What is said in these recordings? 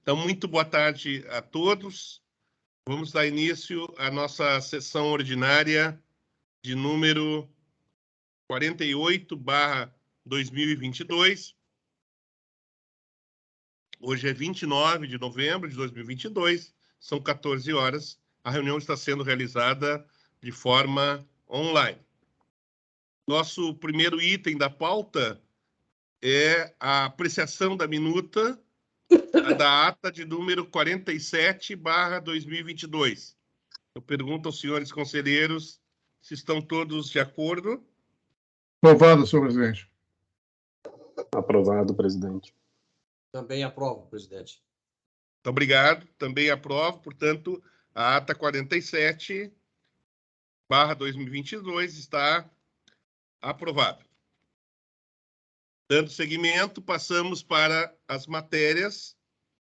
Então, muito boa tarde a todos. Vamos dar início à nossa sessão ordinária de número 48/2022. Hoje é 29 de novembro de 2022, são 14 horas. A reunião está sendo realizada de forma online. Nosso primeiro item da pauta é a apreciação da minuta da ata de número 47/2022. Eu pergunto aos senhores conselheiros se estão todos de acordo. Aprovado, senhor presidente. Aprovado, presidente. Também aprovo, presidente. Muito obrigado. Também aprovo. Portanto, a ata 47/2022 está aprovada. Dando seguimento, passamos para as matérias.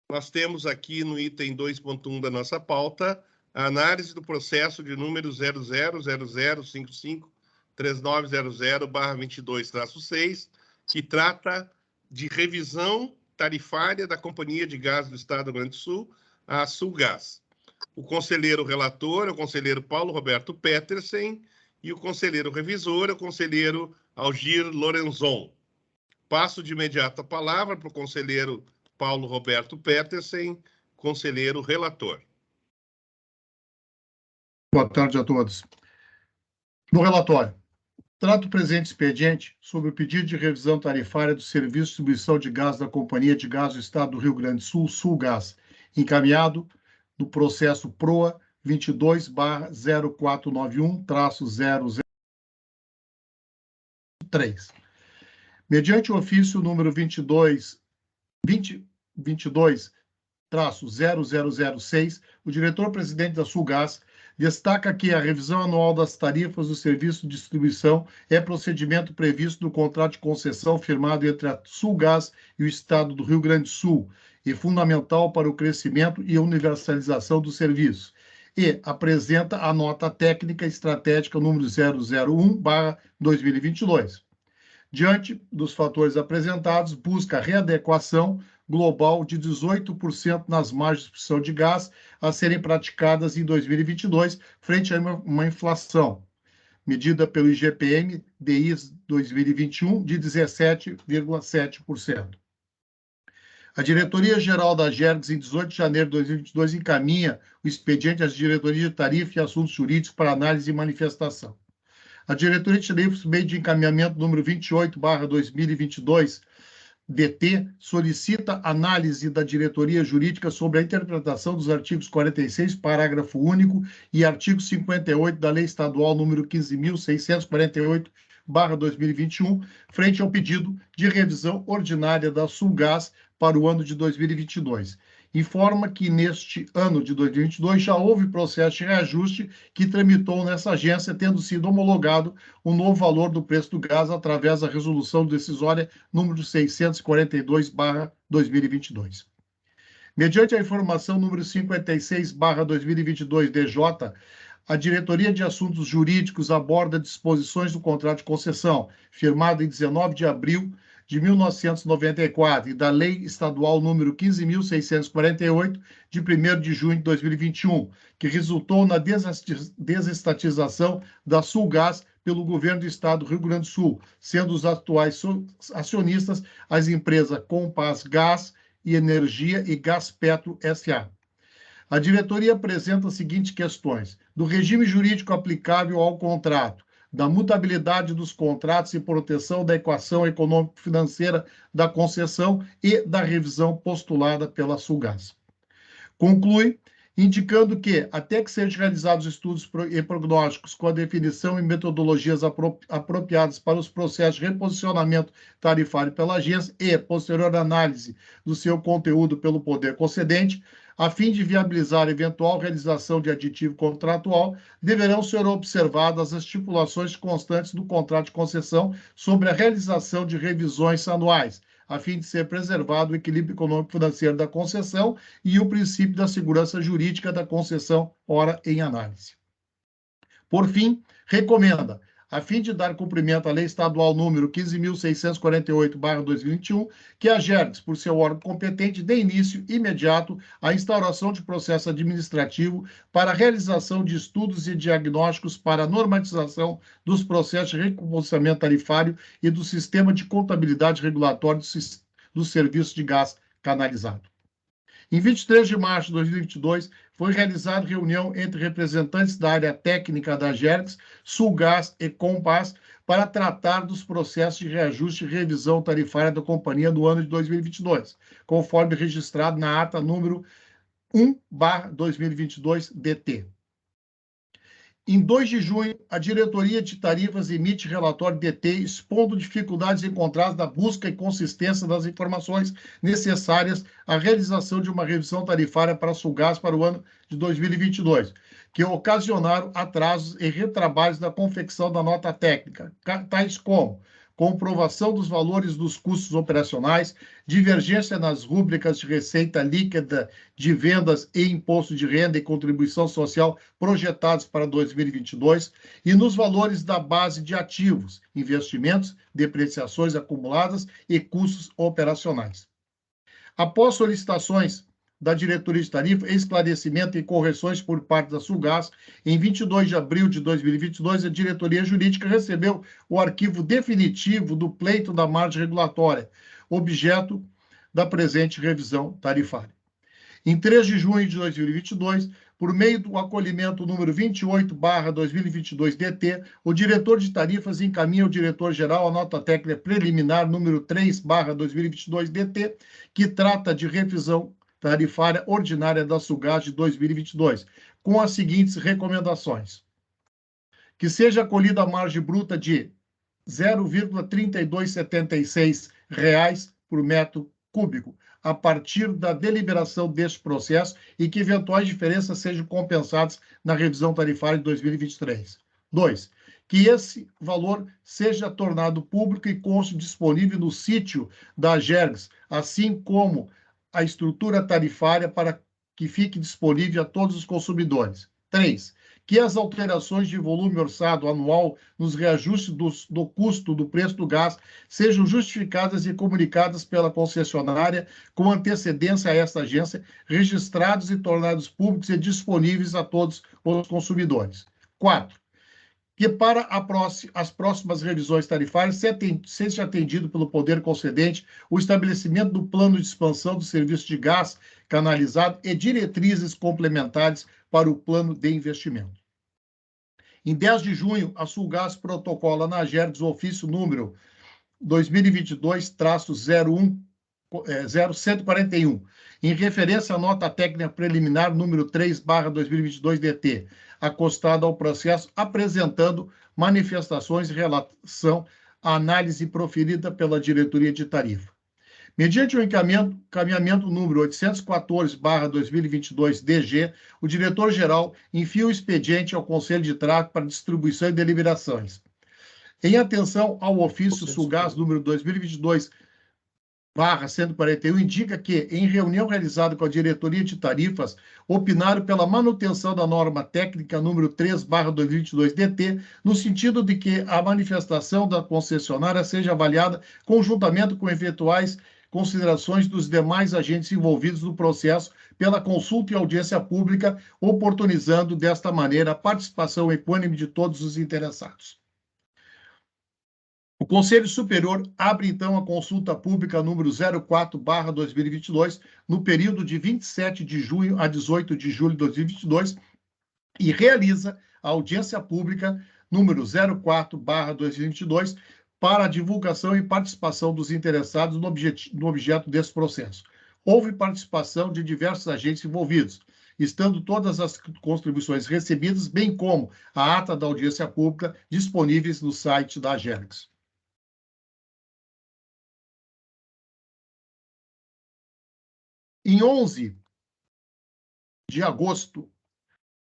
Nós temos aqui no item 2.1 da nossa pauta a análise do processo de número 0000553900/22-6, que trata de revisão tarifária da Companhia de Gás do Estado do Rio Grande do Sul, a Sulgás. O conselheiro relator é o conselheiro Paulo Roberto Petersen e o conselheiro revisor é o conselheiro Algir Lorenzon. Passo de imediato a palavra para o conselheiro Paulo Roberto Petersen, conselheiro relator. Boa tarde a todos. No relatório, trata o presente expediente sobre o pedido de revisão tarifária do Serviço de Distribuição de Gás da Companhia de Gás do Estado do Rio Grande do Sul, Sulgás, encaminhado no processo PROA 22/0491-003. Mediante o ofício número 2022-0006, o diretor-presidente da Sulgás destaca que a revisão anual das tarifas do serviço de distribuição é procedimento previsto no contrato de concessão firmado entre a Sulgás e o Estado do Rio Grande do Sul e fundamental para o crescimento e universalização do serviço. E apresenta a nota técnica estratégica número 001/2022. Diante dos fatores apresentados, busca readequação global de 18% nas margens de distribuição de gás a serem praticadas em 2022, frente a uma inflação, medida pelo IGPM DI 2021, de 17,7%. A Diretoria-Geral da GERGS, em 18 de janeiro de 2022, encaminha o expediente às Diretorias de Tarifa e Assuntos Jurídicos para análise e manifestação. A Diretoria de Tarifas, meio de encaminhamento número 28/2022, DT, solicita análise da Diretoria Jurídica sobre a interpretação dos artigos 46, parágrafo único, e artigo 58 da Lei Estadual número 15.648/2021, frente ao pedido de revisão ordinária da Sulgás para o ano de 2022. Informa que neste ano de 2022 já houve processo de reajuste que tramitou nessa agência, tendo sido homologado o novo valor do preço do gás através da resolução decisória número 642/2022. Mediante a informação número 56/2022 DJ, a Diretoria de Assuntos Jurídicos aborda disposições do contrato de concessão, firmado em 19 de abril de 1994 e da Lei Estadual número 15.648, de 1º de junho de 2021, que resultou na desestatização da Sulgás pelo Governo do Estado do Rio Grande do Sul, sendo os atuais acionistas as empresas Compass Gás e Energia e Gaspetro S.A. A diretoria apresenta as seguintes questões: do regime jurídico aplicável ao contrato, da mutabilidade dos contratos e proteção da equação econômico-financeira da concessão e da revisão postulada pela Sulgás. Conclui indicando que, até que sejam realizados estudos e prognósticos com a definição e metodologias apropriadas para os processos de reposicionamento tarifário pela agência e posterior análise do seu conteúdo pelo poder concedente, a fim de viabilizar eventual realização de aditivo contratual, deverão ser observadas as estipulações constantes do contrato de concessão sobre a realização de revisões anuais, a fim de ser preservado o equilíbrio econômico-financeiro da concessão e o princípio da segurança jurídica da concessão, ora em análise. Por fim, recomenda a fim de dar cumprimento à Lei Estadual número 15.648/2021, que a Gergs, por seu órgão competente, dê início imediato à instauração de processo administrativo para a realização de estudos e diagnósticos para a normatização dos processos de recompenssamento tarifário e do sistema de contabilidade regulatória do serviço de gás canalizado. Em 23 de março de 2022, foi realizada reunião entre representantes da área técnica da Gergs, Sulgás e Compass para tratar dos processos de reajuste e revisão tarifária da companhia do ano de 2022, conforme registrado na ata número 1/2022-DT. Em 2 de junho, a Diretoria de Tarifas emite relatório DT expondo dificuldades encontradas na busca e consistência das informações necessárias à realização de uma revisão tarifária para a Sulgás para o ano de 2022, que ocasionaram atrasos e retrabalhos na confecção da nota técnica, tais como comprovação dos valores dos custos operacionais, divergência nas rúbricas de receita líquida de vendas e imposto de renda e contribuição social projetados para 2022 e nos valores da base de ativos, investimentos, depreciações acumuladas e custos operacionais. Após solicitações da Diretoria de Tarifa, esclarecimento e correções por parte da Sulgás, em 22 de abril de 2022, a Diretoria Jurídica recebeu o arquivo definitivo do pleito da margem regulatória, objeto da presente revisão tarifária. Em 3 de junho de 2022, por meio do acolhimento número 28/2022-DT, o diretor de tarifas encaminha ao diretor-geral a nota técnica preliminar número 3/2022-DT, que trata de revisão tarifária ordinária da Sulgás de 2022, com as seguintes recomendações: que seja acolhida a margem bruta de R$ 0,3276 por metro cúbico, a partir da deliberação deste processo e que eventuais diferenças sejam compensadas na revisão tarifária de 2023. 2. Que esse valor seja tornado público e conste disponível no sítio da Gergs, assim como a estrutura tarifária para que fique disponível a todos os consumidores. 3. Que as alterações de volume orçado anual nos reajustes do custo do preço do gás sejam justificadas e comunicadas pela concessionária com antecedência a esta agência, registrados e tornados públicos e disponíveis a todos os consumidores. 4. Que para as próximas revisões tarifárias seja atendido pelo poder concedente o estabelecimento do plano de expansão do serviço de gás canalizado e diretrizes complementares para o plano de investimento. Em 10 de junho, a Sulgás protocola na Gergs o ofício número 2022-0141, em referência à nota técnica preliminar número 3/2022-DT, acostada ao processo, apresentando manifestações em relação à análise proferida pela Diretoria de Tarifa. Mediante o encaminhamento número 814/2022-DG, o diretor-geral envia o expediente ao Conselho de Trato para distribuição e deliberações. Em atenção ao ofício Sulgás número 2022/141, indica que, em reunião realizada com a Diretoria de Tarifas, opinaram pela manutenção da norma técnica número 3/2022-DT, no sentido de que a manifestação da concessionária seja avaliada conjuntamente com eventuais considerações dos demais agentes envolvidos no processo pela consulta e audiência pública, oportunizando desta maneira a participação equânime de todos os interessados. O Conselho Superior abre, então, a consulta pública número 04/2022, no período de 27 de junho a 18 de julho de 2022, e realiza a audiência pública número 04/2022, para a divulgação e participação dos interessados no objeto desse processo. Houve participação de diversos agentes envolvidos, estando todas as contribuições recebidas, bem como a ata da audiência pública, disponíveis no site da Gergs. Em 11 de agosto,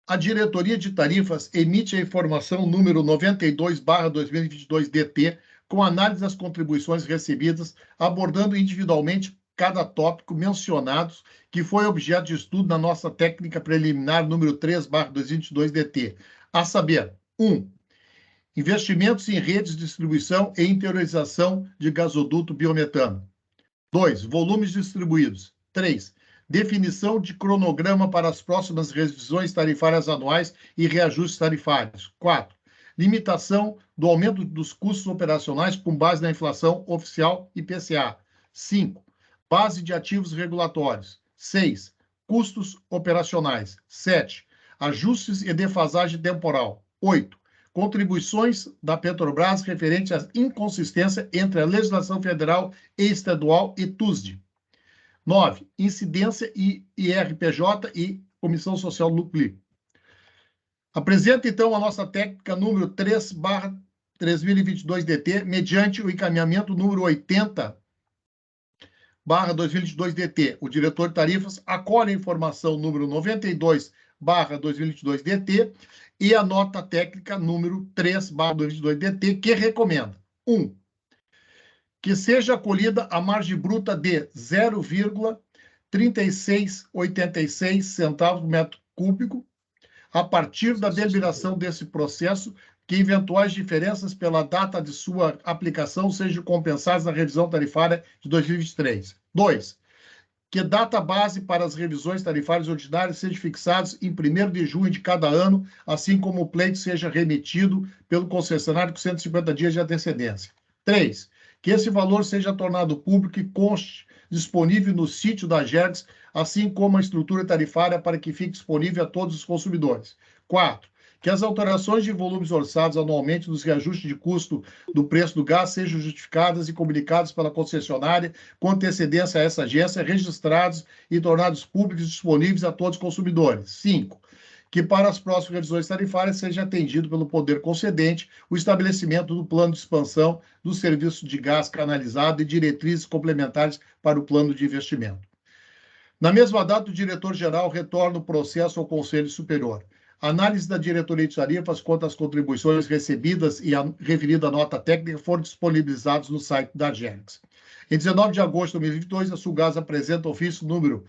a Diretoria de Tarifas emite a informação número 92/2022-DT, com análise das contribuições recebidas, abordando individualmente cada tópico mencionado, que foi objeto de estudo na nossa técnica preliminar número 3/2022-DT, a saber, 1. Investimentos em redes de distribuição e interiorização de gasoduto biometano. 2. Volumes distribuídos. 3. Definição de cronograma para as próximas revisões tarifárias anuais e reajustes tarifários. 4. Limitação do aumento dos custos operacionais com base na inflação oficial IPCA. 5. Base de ativos regulatórios. 6. Custos operacionais. 7. Ajustes e defasagem temporal. 8. Contribuições da Petrobras referente à inconsistência entre a legislação federal e estadual e TUSD. 9. Incidência e IRPJ e Comissão Social do Núcleo. Apresenta, então, a nossa técnica número 3/2022-DT, mediante o encaminhamento número 80/2022-DT. O diretor de tarifas acolhe a informação número 92/2022-DT e a nota técnica número 3/2022-DT, que recomenda: 1. Que seja acolhida a margem bruta de 0,3686 centavos por metro cúbico a partir da deliberação desse processo, que eventuais diferenças pela data de sua aplicação sejam compensadas na revisão tarifária de 2023. 2. Que data base para as revisões tarifárias ordinárias seja fixada em 1º de junho de cada ano, assim como o pleito seja remetido pelo concessionário com 150 dias de antecedência. 3. Que esse valor seja tornado público e conste disponível no sítio da Agergs, assim como a estrutura tarifária para que fique disponível a todos os consumidores. 4. Que as alterações de volumes orçados anualmente nos reajustes de custo do preço do gás sejam justificadas e comunicadas pela concessionária com antecedência a essa agência, registrados e tornados públicos e disponíveis a todos os consumidores. 5. Que para as próximas revisões tarifárias seja atendido pelo poder concedente o estabelecimento do plano de expansão do serviço de gás canalizado e diretrizes complementares para o plano de investimento. Na mesma data, o diretor-geral retorna o processo ao Conselho Superior. Análise da diretoria de tarifas quanto às contribuições recebidas e a referida nota técnica foram disponibilizados no site da Agergs. Em 19 de agosto de 2022, a Sulgás apresenta ofício número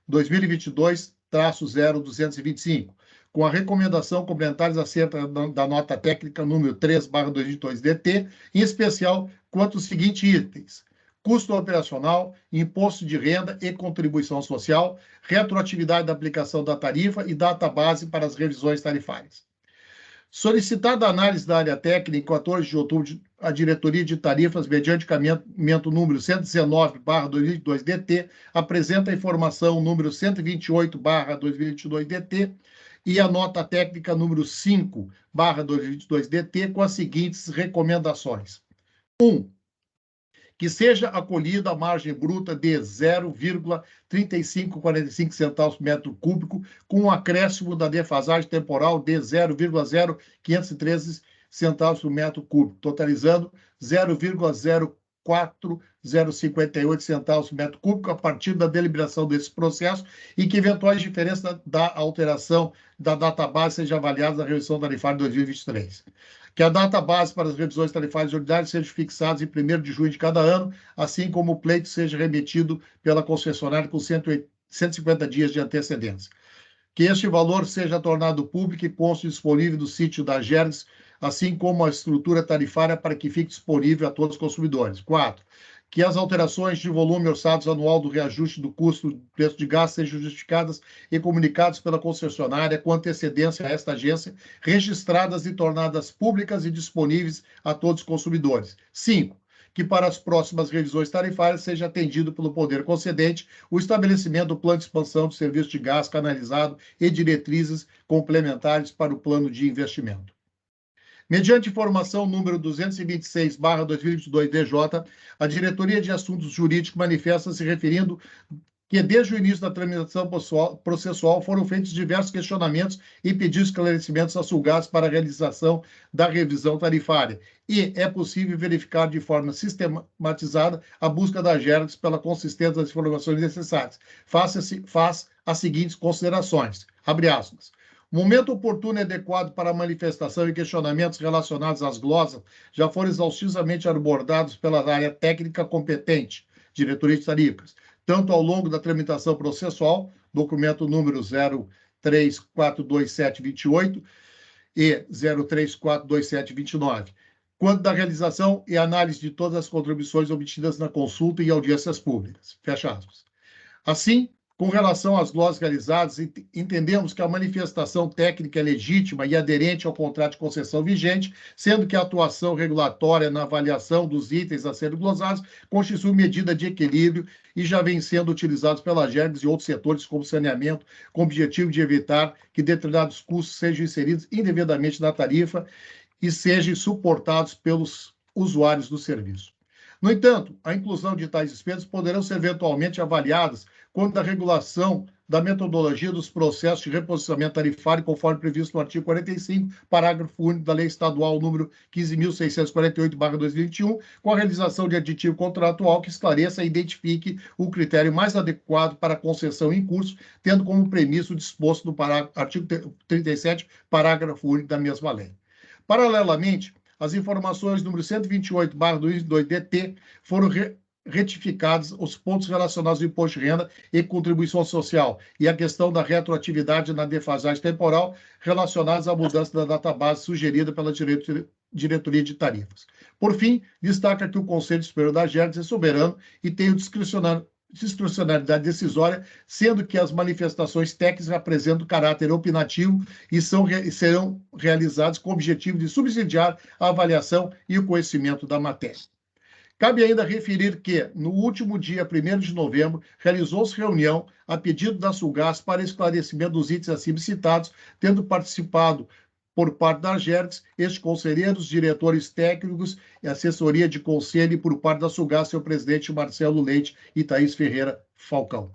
2022-00225, com a recomendação complementares acerca da nota técnica número 3/2022-DT, em especial quanto aos seguintes itens: custo operacional, imposto de renda e contribuição social, retroatividade da aplicação da tarifa e data base para as revisões tarifárias. Solicitada a análise da área técnica, em 14 de outubro, a diretoria de tarifas, mediante encaminhamento número 119/2022-DT, apresenta a informação número 128/2022-DT e a nota técnica número 5/2022-DT com as seguintes recomendações. 1. Que seja acolhida a margem bruta de 0,3545 centavos por metro cúbico, com um acréscimo da defasagem temporal de 0,0513 centavos por metro cúbico, totalizando 0,04058 centavos por metro cúbico a partir da deliberação desse processo e que eventuais diferenças da alteração da data base sejam avaliadas na revisão tarifária de 2023. Que a data base para as revisões tarifárias ordinárias seja fixada em 1º de junho de cada ano, assim como o pleito seja remetido pela concessionária com 150 dias de antecedência. Que este valor seja tornado público e conste disponível no sítio da Agergs, assim como a estrutura tarifária para que fique disponível a todos os consumidores. 4. Que as alterações de volume orçados anual do reajuste do custo do preço de gás sejam justificadas e comunicadas pela concessionária com antecedência a esta agência, registradas e tornadas públicas e disponíveis a todos os consumidores. 5. Que para as próximas revisões tarifárias seja atendido pelo poder concedente o estabelecimento do plano de expansão do serviço de gás canalizado e diretrizes complementares para o plano de investimento. Mediante informação número 226/2022-DJ, a Diretoria de Assuntos Jurídicos manifesta-se referindo que, desde o início da tramitação processual, foram feitos diversos questionamentos e pedidos de esclarecimentos a Sulgás para a realização da revisão tarifária, e é possível verificar de forma sistematizada a busca da Agergs pela consistência das informações necessárias. Faz as seguintes considerações. Abre aspas. O momento oportuno e adequado para a manifestação e questionamentos relacionados às glosas já foram exaustivamente abordados pela área técnica competente, diretoria de tarifas, tanto ao longo da tramitação processual, documento número 0342728, e 0342729, quanto da realização e análise de todas as contribuições obtidas na consulta e audiências públicas. Fecha aspas. Assim, com relação às glosas realizadas, entendemos que a manifestação técnica é legítima e aderente ao contrato de concessão vigente, sendo que a atuação regulatória na avaliação dos itens a serem glosados constitui medida de equilíbrio e já vem sendo utilizados pela Agergs e outros setores, como saneamento, com o objetivo de evitar que determinados custos sejam inseridos indevidamente na tarifa e sejam suportados pelos usuários do serviço. No entanto, a inclusão de tais despesas poderão ser eventualmente avaliadas quanto à regulação da metodologia dos processos de reposicionamento tarifário, conforme previsto no artigo 45, parágrafo único da Lei Estadual número 15.648/2021, com a realização de aditivo contratual que esclareça e identifique o critério mais adequado para a concessão em curso, tendo como premissa o disposto no artigo 37, parágrafo único da mesma lei. Paralelamente, as informações número 128/2022-DT foram retificados os pontos relacionados ao imposto de renda e contribuição social e a questão da retroatividade na defasagem temporal relacionados à mudança da database sugerida pela diretoria de tarifas. Por fim, destaca que o Conselho Superior da Agergs é soberano e tem o discricionalidade decisória, sendo que as manifestações técnicas apresentam caráter opinativo e serão realizadas com o objetivo de subsidiar a avaliação e o conhecimento da matéria. Cabe ainda referir que, no último dia 1º de novembro, realizou-se reunião a pedido da Sulgás para esclarecimento dos itens acima citados, tendo participado por parte da Agergs, estes conselheiros, diretores técnicos e assessoria de conselho, e por parte da Sulgás, seu presidente Marcelo Leite e Thaís Ferreira Falcão.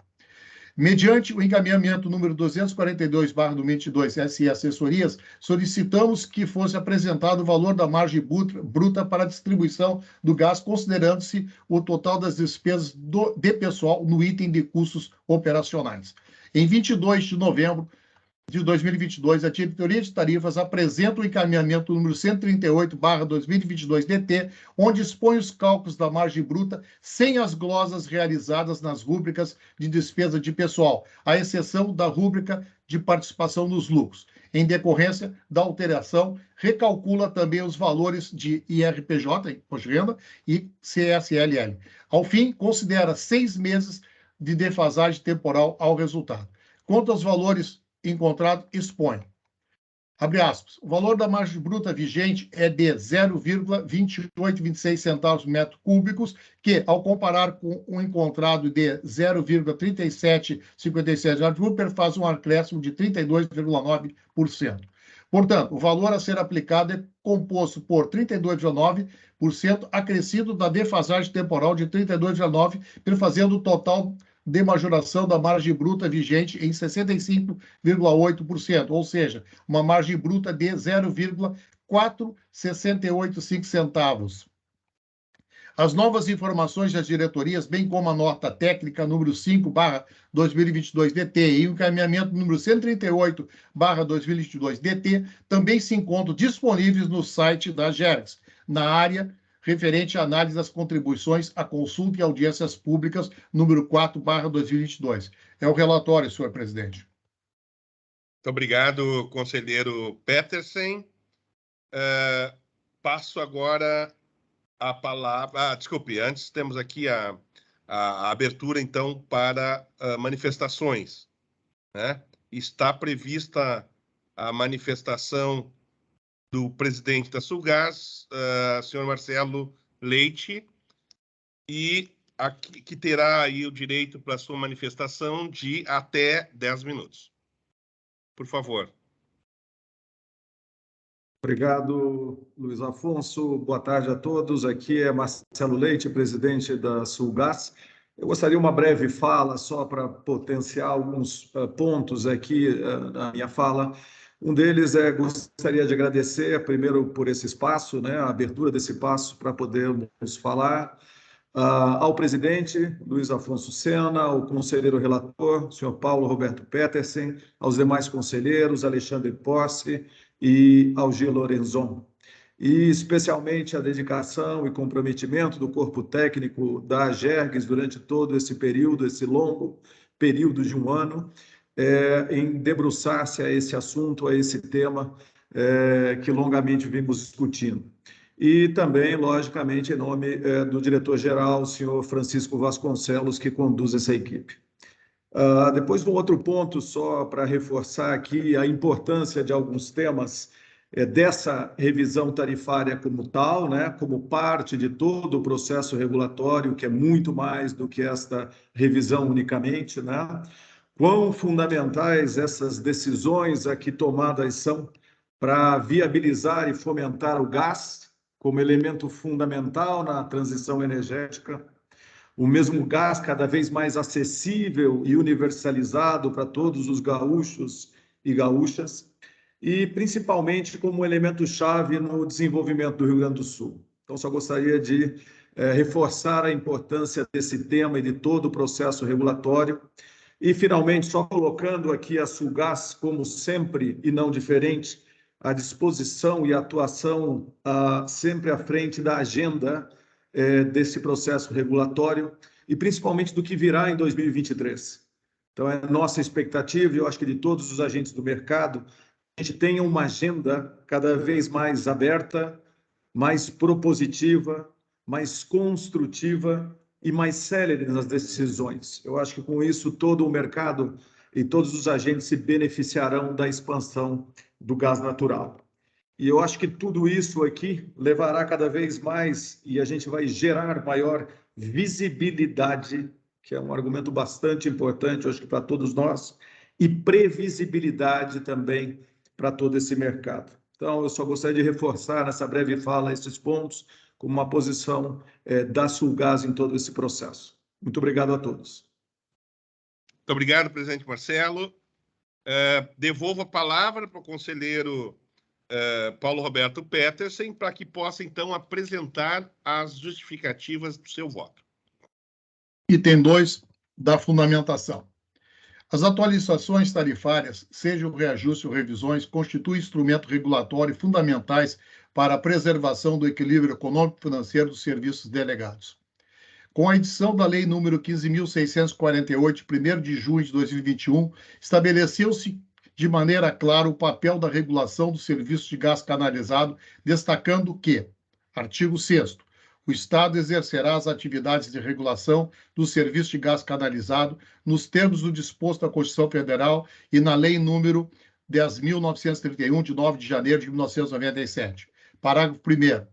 Mediante o encaminhamento número 242/2022 SE Assessorias, solicitamos que fosse apresentado o valor da margem bruta para a distribuição do gás, considerando-se o total das despesas de pessoal no item de custos operacionais. Em 22 de novembro de 2022, a Diretoria de Tarifas apresenta o encaminhamento número 138/2022-DT, onde expõe os cálculos da margem bruta sem as glosas realizadas nas rúbricas de despesa de pessoal, à exceção da rúbrica de participação nos lucros. Em decorrência da alteração, recalcula também os valores de IRPJ, Imposto de Renda, e CSLL. Ao fim, considera 6 meses de defasagem temporal ao resultado. Quanto aos valores encontrado, expõe. Abre aspas. O valor da margem bruta vigente é de 0,2826 centavos por metro cúbicos, que, ao comparar com o encontrado de 0,3757 metro, faz um acréscimo de 32,9%. Portanto, o valor a ser aplicado é composto por 32,9% acrescido da defasagem temporal de 32,9%, fazendo o total de majoração da margem bruta vigente em 65,8%, ou seja, uma margem bruta de 0,4685 centavos. As novas informações das diretorias, bem como a nota técnica número 5/2022-DT e o encaminhamento número 138/2022-DT, também se encontram disponíveis no site da Agergs, na área referente à análise das contribuições à consulta e audiências públicas, número 4/2022. É o relatório, senhor presidente. Muito obrigado, conselheiro Petersen. Passo agora a palavra... desculpe, antes temos aqui a abertura, então, para manifestações, né? Está prevista a manifestação do presidente da Sulgás, senhor Marcelo Leite, e que terá aí o direito para a sua manifestação de até 10 minutos. Por favor. Obrigado, Luiz Afonso. Boa tarde a todos. Aqui é Marcelo Leite, presidente da Sulgás. Eu gostaria de uma breve fala só para potenciar alguns pontos aqui na minha fala. Um deles gostaria de agradecer, primeiro, por esse espaço, né, a abertura desse espaço para podermos falar, ao presidente Luiz Afonso Sena, ao conselheiro relator, senhor Paulo Roberto Petersen, aos demais conselheiros, Alexandre Posse e ao G. Lorenzon. E especialmente a dedicação e comprometimento do corpo técnico da Agergs durante todo esse período, esse longo período de um ano, em debruçar-se a esse assunto, a esse tema, que longamente vimos discutindo. E também, logicamente, em nome do diretor-geral, o senhor Francisco Vasconcelos, que conduz essa equipe. Depois, um outro ponto, só para reforçar aqui a importância de alguns temas dessa revisão tarifária como tal, né, como parte de todo o processo regulatório, que é muito mais do que esta revisão unicamente, né? Quão fundamentais essas decisões aqui tomadas são para viabilizar e fomentar o gás como elemento fundamental na transição energética, o mesmo gás cada vez mais acessível e universalizado para todos os gaúchos e gaúchas, e principalmente como elemento-chave no desenvolvimento do Rio Grande do Sul. Então, só gostaria de reforçar a importância desse tema e de todo o processo regulatório. E, finalmente, só colocando aqui a Sulgás, como sempre e não diferente, à disposição e atuação sempre à frente da agenda desse processo regulatório e principalmente do que virá em 2023. Então, é nossa expectativa, e eu acho que de todos os agentes do mercado, a gente tenha uma agenda cada vez mais aberta, mais propositiva, mais construtiva e mais célere nas decisões. Eu acho que com isso todo o mercado e todos os agentes se beneficiarão da expansão do gás natural. E eu acho que tudo isso aqui levará cada vez mais e a gente vai gerar maior visibilidade, que é um argumento bastante importante, eu acho que para todos nós, e previsibilidade também para todo esse mercado. Então, eu só gostaria de reforçar nessa breve fala esses pontos como uma posição da Sulgás em todo esse processo. Muito obrigado a todos. Muito obrigado, presidente Marcelo. Devolvo a palavra para o conselheiro Paulo Roberto Petersen, para que possa, então, apresentar as justificativas do seu voto. Item 2 da fundamentação. As atualizações tarifárias, seja o reajuste ou revisões, constituem instrumento regulatório fundamentais para a preservação do equilíbrio econômico-financeiro dos serviços delegados. Com a edição da Lei nº 15.648, de 1º de junho de 2021, estabeleceu-se de maneira clara o papel da regulação do serviço de gás canalizado, destacando que, artigo 6º, o Estado exercerá as atividades de regulação do serviço de gás canalizado nos termos do disposto na Constituição Federal e na Lei nº 10.931, de 9 de janeiro de 1997. Parágrafo 1º.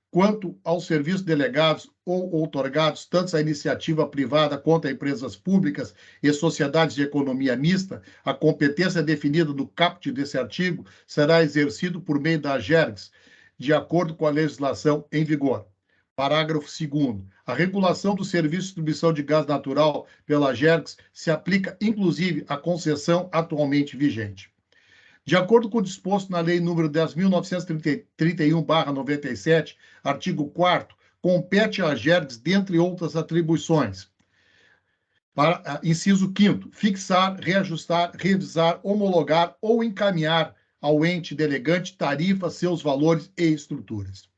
Quanto aos serviços delegados ou outorgados, tanto à iniciativa privada quanto a empresas públicas e sociedades de economia mista, a competência definida no caput desse artigo será exercida por meio da AGERGS, de acordo com a legislação em vigor. Parágrafo 2º. A regulação do serviço de distribuição de gás natural pela AGERGS se aplica, inclusive, à concessão atualmente vigente. De acordo com o disposto na Lei nº 10.931/97, artigo 4º, compete à AGERGS, dentre outras atribuições, para inciso 5º, fixar, reajustar, revisar, homologar ou encaminhar ao ente delegante tarifas, seus valores e estruturas.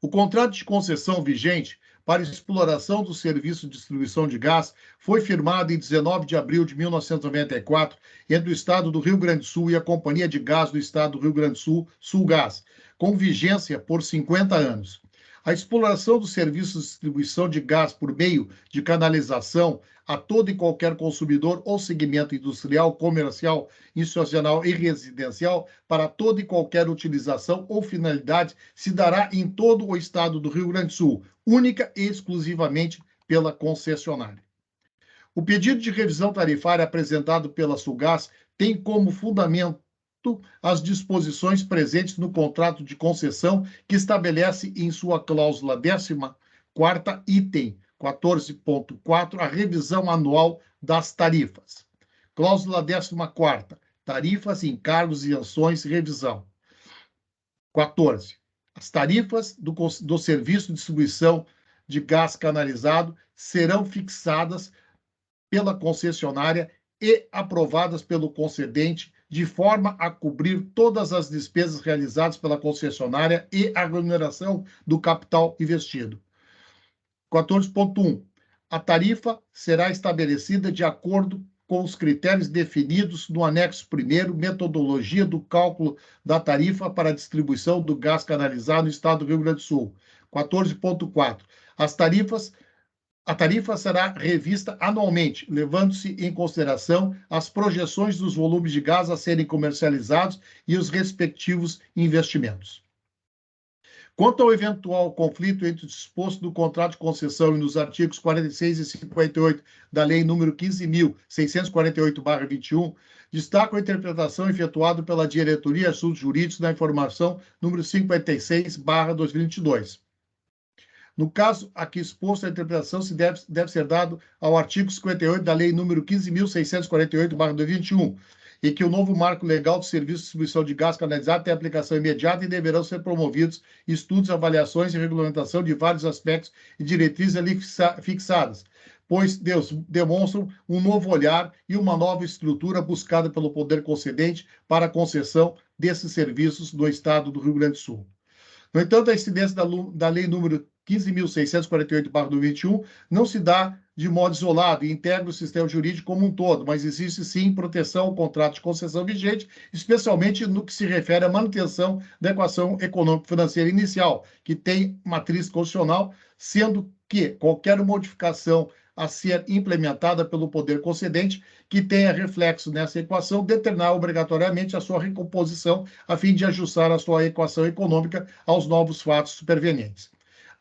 O contrato de concessão vigente para exploração do serviço de distribuição de gás foi firmado em 19 de abril de 1994 entre o Estado do Rio Grande do Sul e a Companhia de Gás do Estado do Rio Grande do Sul, Sulgás, com vigência por 50 anos. A exploração do serviço de distribuição de gás por meio de canalização a todo e qualquer consumidor ou segmento industrial, comercial, institucional e residencial para toda e qualquer utilização ou finalidade se dará em todo o Estado do Rio Grande do Sul, única e exclusivamente pela concessionária. O pedido de revisão tarifária apresentado pela Sulgás tem como fundamento as disposições presentes no contrato de concessão que estabelece em sua cláusula 14ª, item 14.4, a revisão anual das tarifas. Cláusula 14ª, tarifas, encargos, isenções e revisão. 14. As tarifas do serviço de distribuição de gás canalizado serão fixadas pela concessionária e aprovadas pelo concedente de forma a cobrir todas as despesas realizadas pela concessionária e a remuneração do capital investido. 14.1. A tarifa será estabelecida de acordo com os critérios definidos no anexo 1º, metodologia do cálculo da tarifa para a distribuição do gás canalizado no estado do Rio Grande do Sul. 14.4. A tarifa será revista anualmente, levando-se em consideração as projeções dos volumes de gás a serem comercializados e os respectivos investimentos. Quanto ao eventual conflito entre o disposto do contrato de concessão e nos artigos 46 e 58 da Lei nº 15.648/21, destaco a interpretação efetuada pela Diretoria de Assuntos Jurídicos da Informação nº 56/2022. No caso aqui exposto, a interpretação deve ser dada ao artigo 58 da Lei nº 15.648/2021, e que o novo marco legal do serviço de distribuição de gás canalizado tem aplicação imediata e deverão ser promovidos estudos, avaliações e regulamentação de vários aspectos e diretrizes ali fixadas, pois demonstram um novo olhar e uma nova estrutura buscada pelo poder concedente para a concessão desses serviços no estado do Rio Grande do Sul. No entanto, a incidência da Lei nº 15.648/2021 não se dá de modo isolado e integra o sistema jurídico como um todo, mas existe sim proteção ao contrato de concessão vigente, especialmente no que se refere à manutenção da equação econômico-financeira inicial, que tem matriz constitucional, sendo que qualquer modificação a ser implementada pelo poder concedente que tenha reflexo nessa equação determinar obrigatoriamente a sua recomposição a fim de ajustar a sua equação econômica aos novos fatos supervenientes.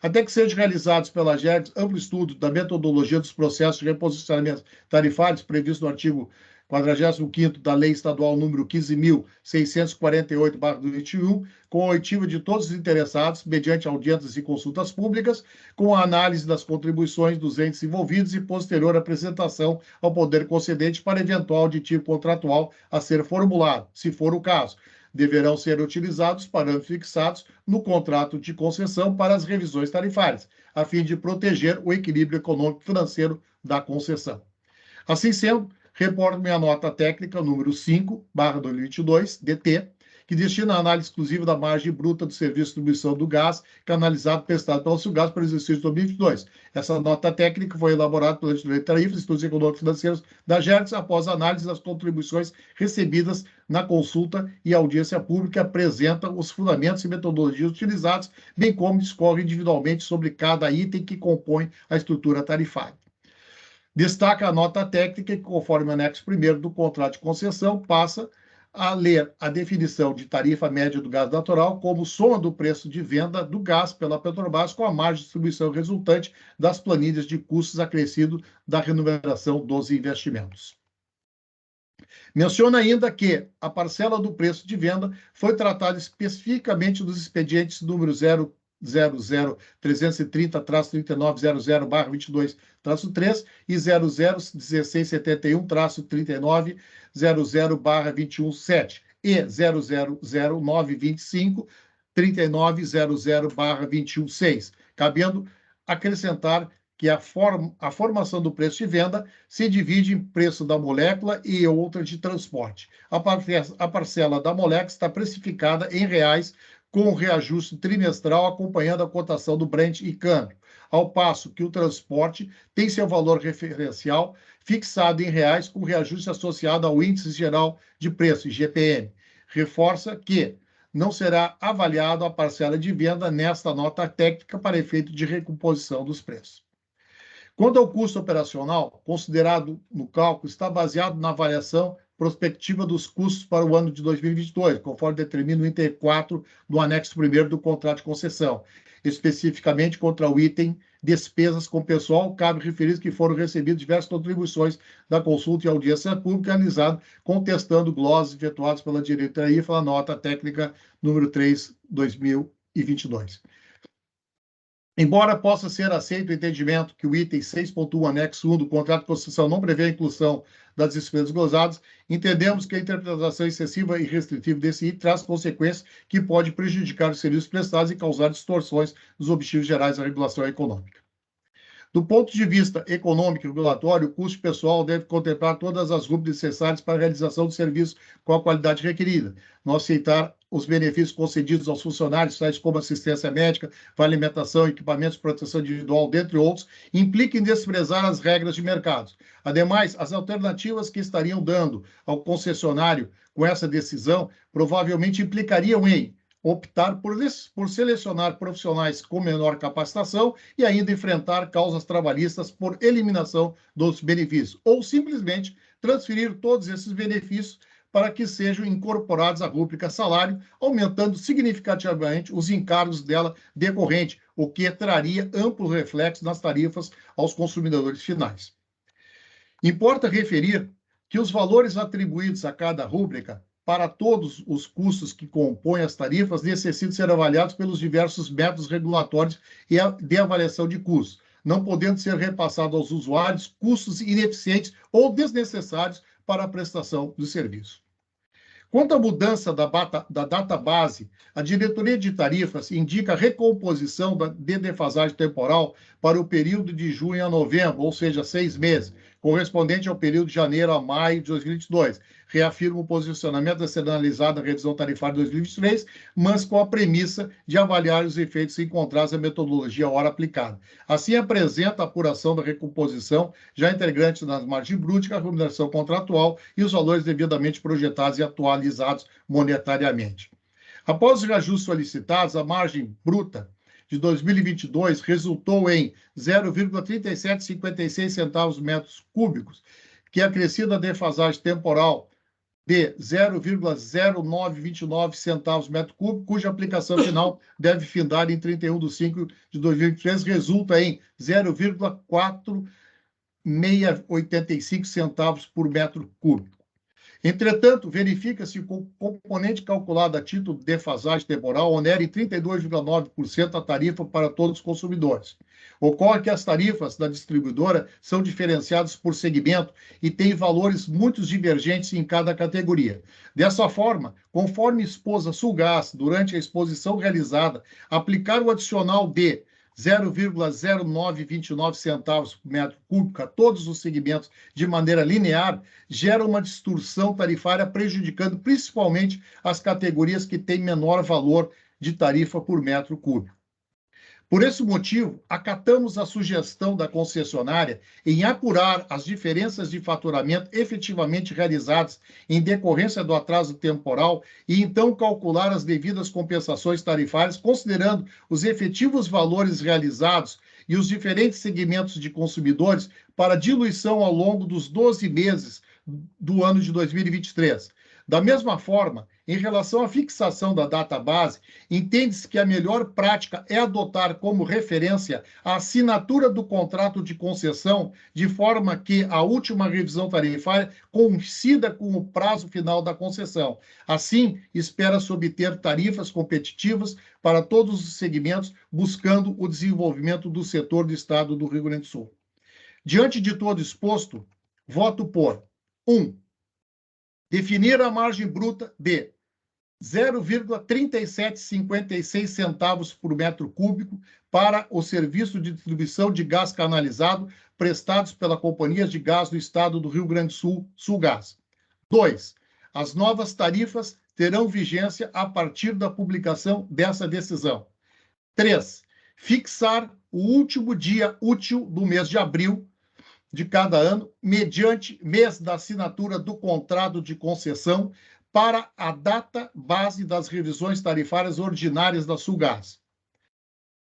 Até que sejam realizados pela GERGS amplo estudo da metodologia dos processos de reposicionamento tarifários previsto no artigo 45º da Lei Estadual número 15.648/2021, com a oitiva de todos os interessados, mediante audiências e consultas públicas, com a análise das contribuições dos entes envolvidos e posterior apresentação ao poder concedente para eventual aditivo contratual a ser formulado, se for o caso. Deverão ser utilizados parâmetros fixados no contrato de concessão para as revisões tarifárias, a fim de proteger o equilíbrio econômico-financeiro da concessão. Assim sendo, reporto minha nota técnica número 5/2022, DT, que destina a análise exclusiva da margem bruta do serviço de distribuição do gás canalizado prestado pela Sulgás para o exercício de 2022. Essa nota técnica foi elaborada pela Diretoria de Tarifas e Estudos Econômicos e Financeiros da GERGS após a análise das contribuições recebidas na consulta e audiência pública, apresenta os fundamentos e metodologias utilizados, bem como discorre individualmente sobre cada item que compõe a estrutura tarifária. Destaca a nota técnica que, conforme o anexo 1º do contrato de concessão, passa a ler a definição de tarifa média do gás natural como soma do preço de venda do gás pela Petrobras com a margem de distribuição resultante das planilhas de custos acrescido da remuneração dos investimentos. Menciona ainda que a parcela do preço de venda foi tratada especificamente dos expedientes número 000-330-3900/22-3 e 001671-3900/217 e 000925-3900/216, cabendo acrescentar que a formação do preço de venda se divide em preço da molécula e outra de transporte. A parcela da molécula está precificada em reais, com reajuste trimestral acompanhando a cotação do Brent e câmbio, ao passo que o transporte tem seu valor referencial fixado em reais com reajuste associado ao Índice Geral de Preço, IGPM. Reforça que não será avaliado a parcela de venda nesta nota técnica para efeito de recomposição dos preços. Quanto ao custo operacional, considerado no cálculo, está baseado na avaliação prospectiva dos custos para o ano de 2022, conforme determina o item 4 do anexo 1º do contrato de concessão. Especificamente, contra o item despesas com pessoal, cabe referir que foram recebidas diversas contribuições da consulta e audiência pública realizada, contestando glosas efetuadas pela diretoria pela nota técnica número 3/2022. Embora possa ser aceito o entendimento que o item 6.1, anexo 1 do contrato de concessão não prevê a inclusão das despesas glosadas, entendemos que a interpretação excessiva e restritiva desse item traz consequências que pode prejudicar os serviços prestados e causar distorções nos objetivos gerais da regulação econômica. Do ponto de vista econômico e regulatório, o custo pessoal deve contemplar todas as rubricas necessárias para a realização do serviço com a qualidade requerida. Não aceitar os benefícios concedidos aos funcionários, tais como assistência médica, alimentação, equipamentos de proteção individual, dentre outros, implica em desprezar as regras de mercado. Ademais, as alternativas que estariam dando ao concessionário com essa decisão provavelmente implicariam em optar por selecionar profissionais com menor capacitação e ainda enfrentar causas trabalhistas por eliminação dos benefícios, ou simplesmente transferir todos esses benefícios para que sejam incorporados à rubrica salário, aumentando significativamente os encargos dela decorrente, o que traria amplo reflexo nas tarifas aos consumidores finais. Importa referir que os valores atribuídos a cada rúbrica para todos os custos que compõem as tarifas necessitam ser avaliados pelos diversos métodos regulatórios e de avaliação de custos, não podendo ser repassado aos usuários custos ineficientes ou desnecessários para a prestação do serviço. Quanto à mudança da data base, a diretoria de tarifas indica a recomposição de defasagem temporal para o período de junho a novembro, ou seja, 6 meses, correspondente ao período de janeiro a maio de 2022. Reafirma o posicionamento a ser analisado na revisão tarifária de 2023, mas com a premissa de avaliar os efeitos encontrados na metodologia hora aplicada. Assim, apresenta a apuração da recomposição, já integrante nas margens brutas, a remuneração contratual e os valores devidamente projetados e atualizados monetariamente. Após os reajustes solicitados, a margem bruta de 2022 resultou em 0,3756 centavos metros cúbicos, que acrescida a defasagem temporal de 0,0929 centavos metro cúbico, cuja aplicação final deve findar em 31 de 5 de 2023, resulta em 0,4685 centavos por metro cúbico. Entretanto, verifica-se que o componente calculado a título de defasagem temporal onera em 32,9% a tarifa para todos os consumidores. Ocorre que as tarifas da distribuidora são diferenciadas por segmento e têm valores muito divergentes em cada categoria. Dessa forma, conforme expôs a Sulgás durante a exposição realizada, aplicar o adicional de 0,0929 centavos por metro cúbico a todos os segmentos de maneira linear, gera uma distorção tarifária, prejudicando principalmente as categorias que têm menor valor de tarifa por metro cúbico. Por esse motivo, acatamos a sugestão da concessionária em apurar as diferenças de faturamento efetivamente realizadas em decorrência do atraso temporal e então calcular as devidas compensações tarifárias, considerando os efetivos valores realizados e os diferentes segmentos de consumidores para diluição ao longo dos 12 meses do ano de 2023. Da mesma forma, em relação à fixação da data base, entende-se que a melhor prática é adotar como referência a assinatura do contrato de concessão, de forma que a última revisão tarifária coincida com o prazo final da concessão. Assim, espera-se obter tarifas competitivas para todos os segmentos, buscando o desenvolvimento do setor do Estado do Rio Grande do Sul. Diante de todo exposto, voto por 1. Definir a margem bruta de 0,3756 centavos por metro cúbico para o serviço de distribuição de gás canalizado prestados pela Companhia de Gás do Estado do Rio Grande do Sul, Sulgás. 2. As novas tarifas terão vigência a partir da publicação dessa decisão. 3. Fixar o último dia útil do mês de abril de cada ano, mediante mês da assinatura do contrato de concessão, para a data base das revisões tarifárias ordinárias da Sulgás.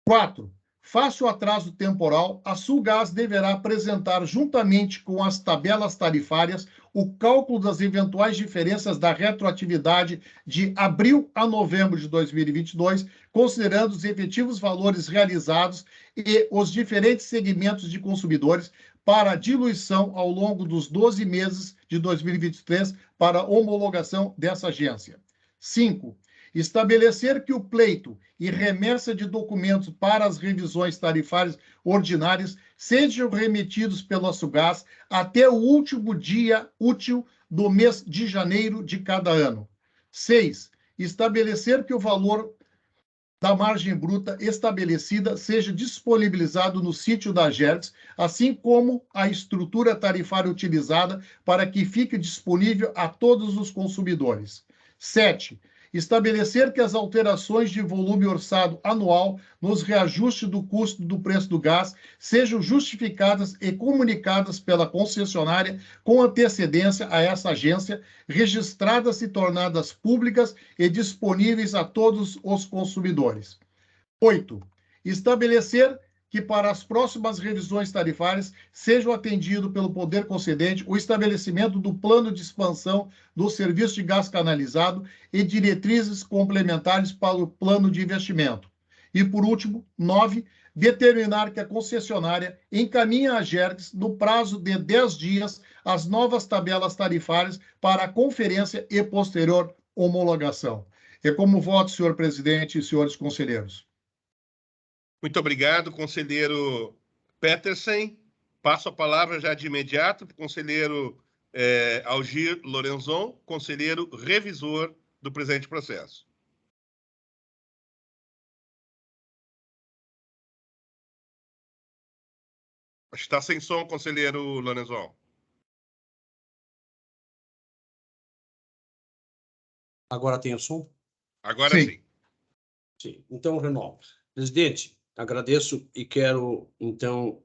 4. Face ao atraso temporal, a Sulgás deverá apresentar, juntamente com as tabelas tarifárias, o cálculo das eventuais diferenças da retroatividade de abril a novembro de 2022, considerando os efetivos valores realizados e os diferentes segmentos de consumidores, para a diluição ao longo dos 12 meses de 2023 para a homologação dessa agência. 5. Estabelecer que o pleito e remessa de documentos para as revisões tarifárias ordinárias sejam remetidos pela Sulgás até o último dia útil do mês de janeiro de cada ano. 6. Estabelecer que o valor da margem bruta estabelecida seja disponibilizado no sítio da Agergs, assim como a estrutura tarifária utilizada para que fique disponível a todos os consumidores. 7. Estabelecer que as alterações de volume orçado anual nos reajustes do custo do preço do gás sejam justificadas e comunicadas pela concessionária com antecedência a essa agência, registradas e tornadas públicas e disponíveis a todos os consumidores. 8. Estabelecer que para as próximas revisões tarifárias sejam atendido pelo poder concedente o estabelecimento do plano de expansão do serviço de gás canalizado e diretrizes complementares para o plano de investimento. E, por último, 9, determinar que a concessionária encaminhe à Agergs, no prazo de 10 dias, as novas tabelas tarifárias para a conferência e posterior homologação. É como voto, senhor presidente e senhores conselheiros. Muito obrigado, conselheiro Petersen. Passo a palavra já de imediato para o conselheiro Algir Lorenzon, conselheiro revisor do presente processo. Acho que está sem som, conselheiro Lorenzon. Agora tem o som? Agora sim. Sim. Então, renovo. Presidente, agradeço e quero, então,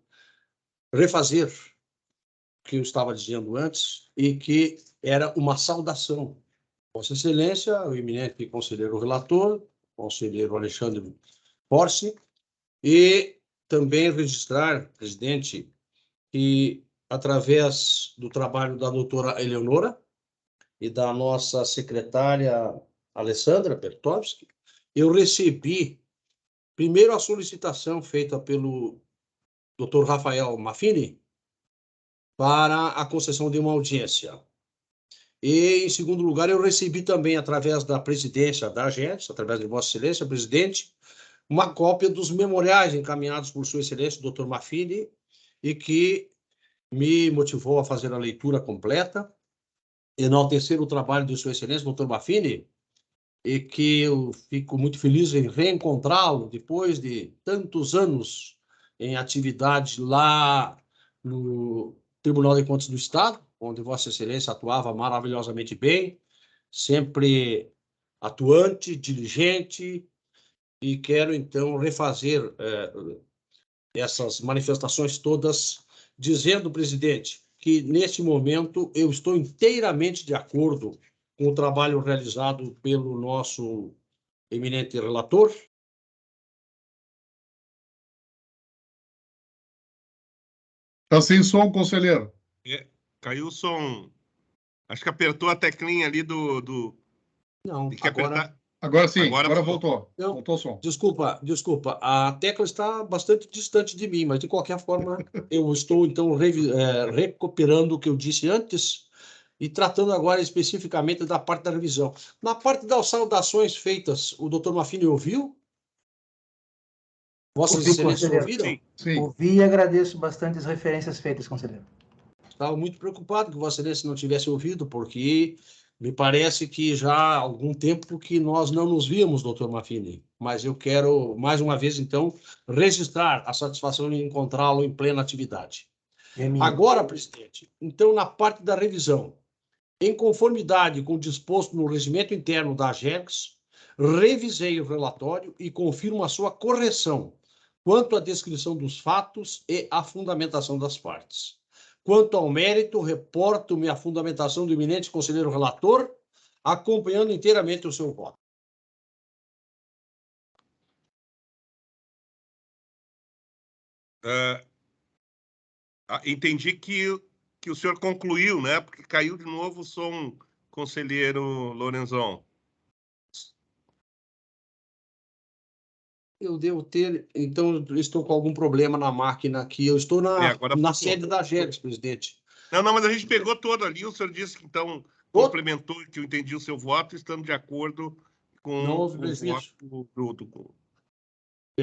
refazer o que eu estava dizendo antes e que era uma saudação. Vossa Excelência, o eminente conselheiro relator, conselheiro Alexandre Porce, e também registrar, presidente, que através do trabalho da doutora Eleonora e da nossa secretária Alessandra Bertovski, eu recebi primeiro a solicitação feita pelo Dr. Rafael Maffini para a concessão de uma audiência. E, em segundo lugar, eu recebi também, através da presidência da agência, através de Vossa Excelência, presidente, uma cópia dos memoriais encaminhados por Sua Excelência, Dr. Maffini, e que me motivou a fazer a leitura completa, enaltecer o trabalho de Sua Excelência, Dr. Maffini, e que eu fico muito feliz em reencontrá-lo depois de tantos anos em atividade lá no Tribunal de Contas do Estado, onde Vossa Excelência atuava maravilhosamente bem, sempre atuante, diligente, e quero, então, refazer essas manifestações todas, dizendo, presidente, que, neste momento, eu estou inteiramente de acordo com o trabalho realizado pelo nosso eminente relator. Está sem som, conselheiro. Caiu o som. Acho que apertou a teclinha ali do... Não, Agora sim, agora voltou. Não, voltou o som. Desculpa. A tecla está bastante distante de mim, mas, de qualquer forma, eu estou, então, recuperando o que eu disse antes e tratando agora especificamente da parte da revisão. Na parte das saudações feitas, o doutor Maffini ouviu? Vossas Excelências ouviram? Sim. Ouvi e agradeço bastante as referências feitas, conselheiro. Estava muito preocupado que Vossa Excelência não tivesse ouvido, porque me parece que já há algum tempo que nós não nos víamos, doutor Maffini. Mas eu quero, mais uma vez, então, registrar a satisfação de encontrá-lo em plena atividade. Agora, presidente, então, na parte da revisão, em conformidade com o disposto no regimento interno da Agergs, revisei o relatório e confirmo a sua correção quanto à descrição dos fatos e a fundamentação das partes. Quanto ao mérito, reporto-me a fundamentação do eminente conselheiro relator, acompanhando inteiramente o seu voto. Entendi que o senhor concluiu, né? Porque caiu de novo o som, conselheiro Lorenzon. Eu devo ter, então, estou com algum problema na máquina aqui. Eu estou na sede da Agergs, presidente. Não, mas a gente pegou todo ali. O senhor disse que, então, complementou que eu entendi o seu voto, estando de acordo com o voto do...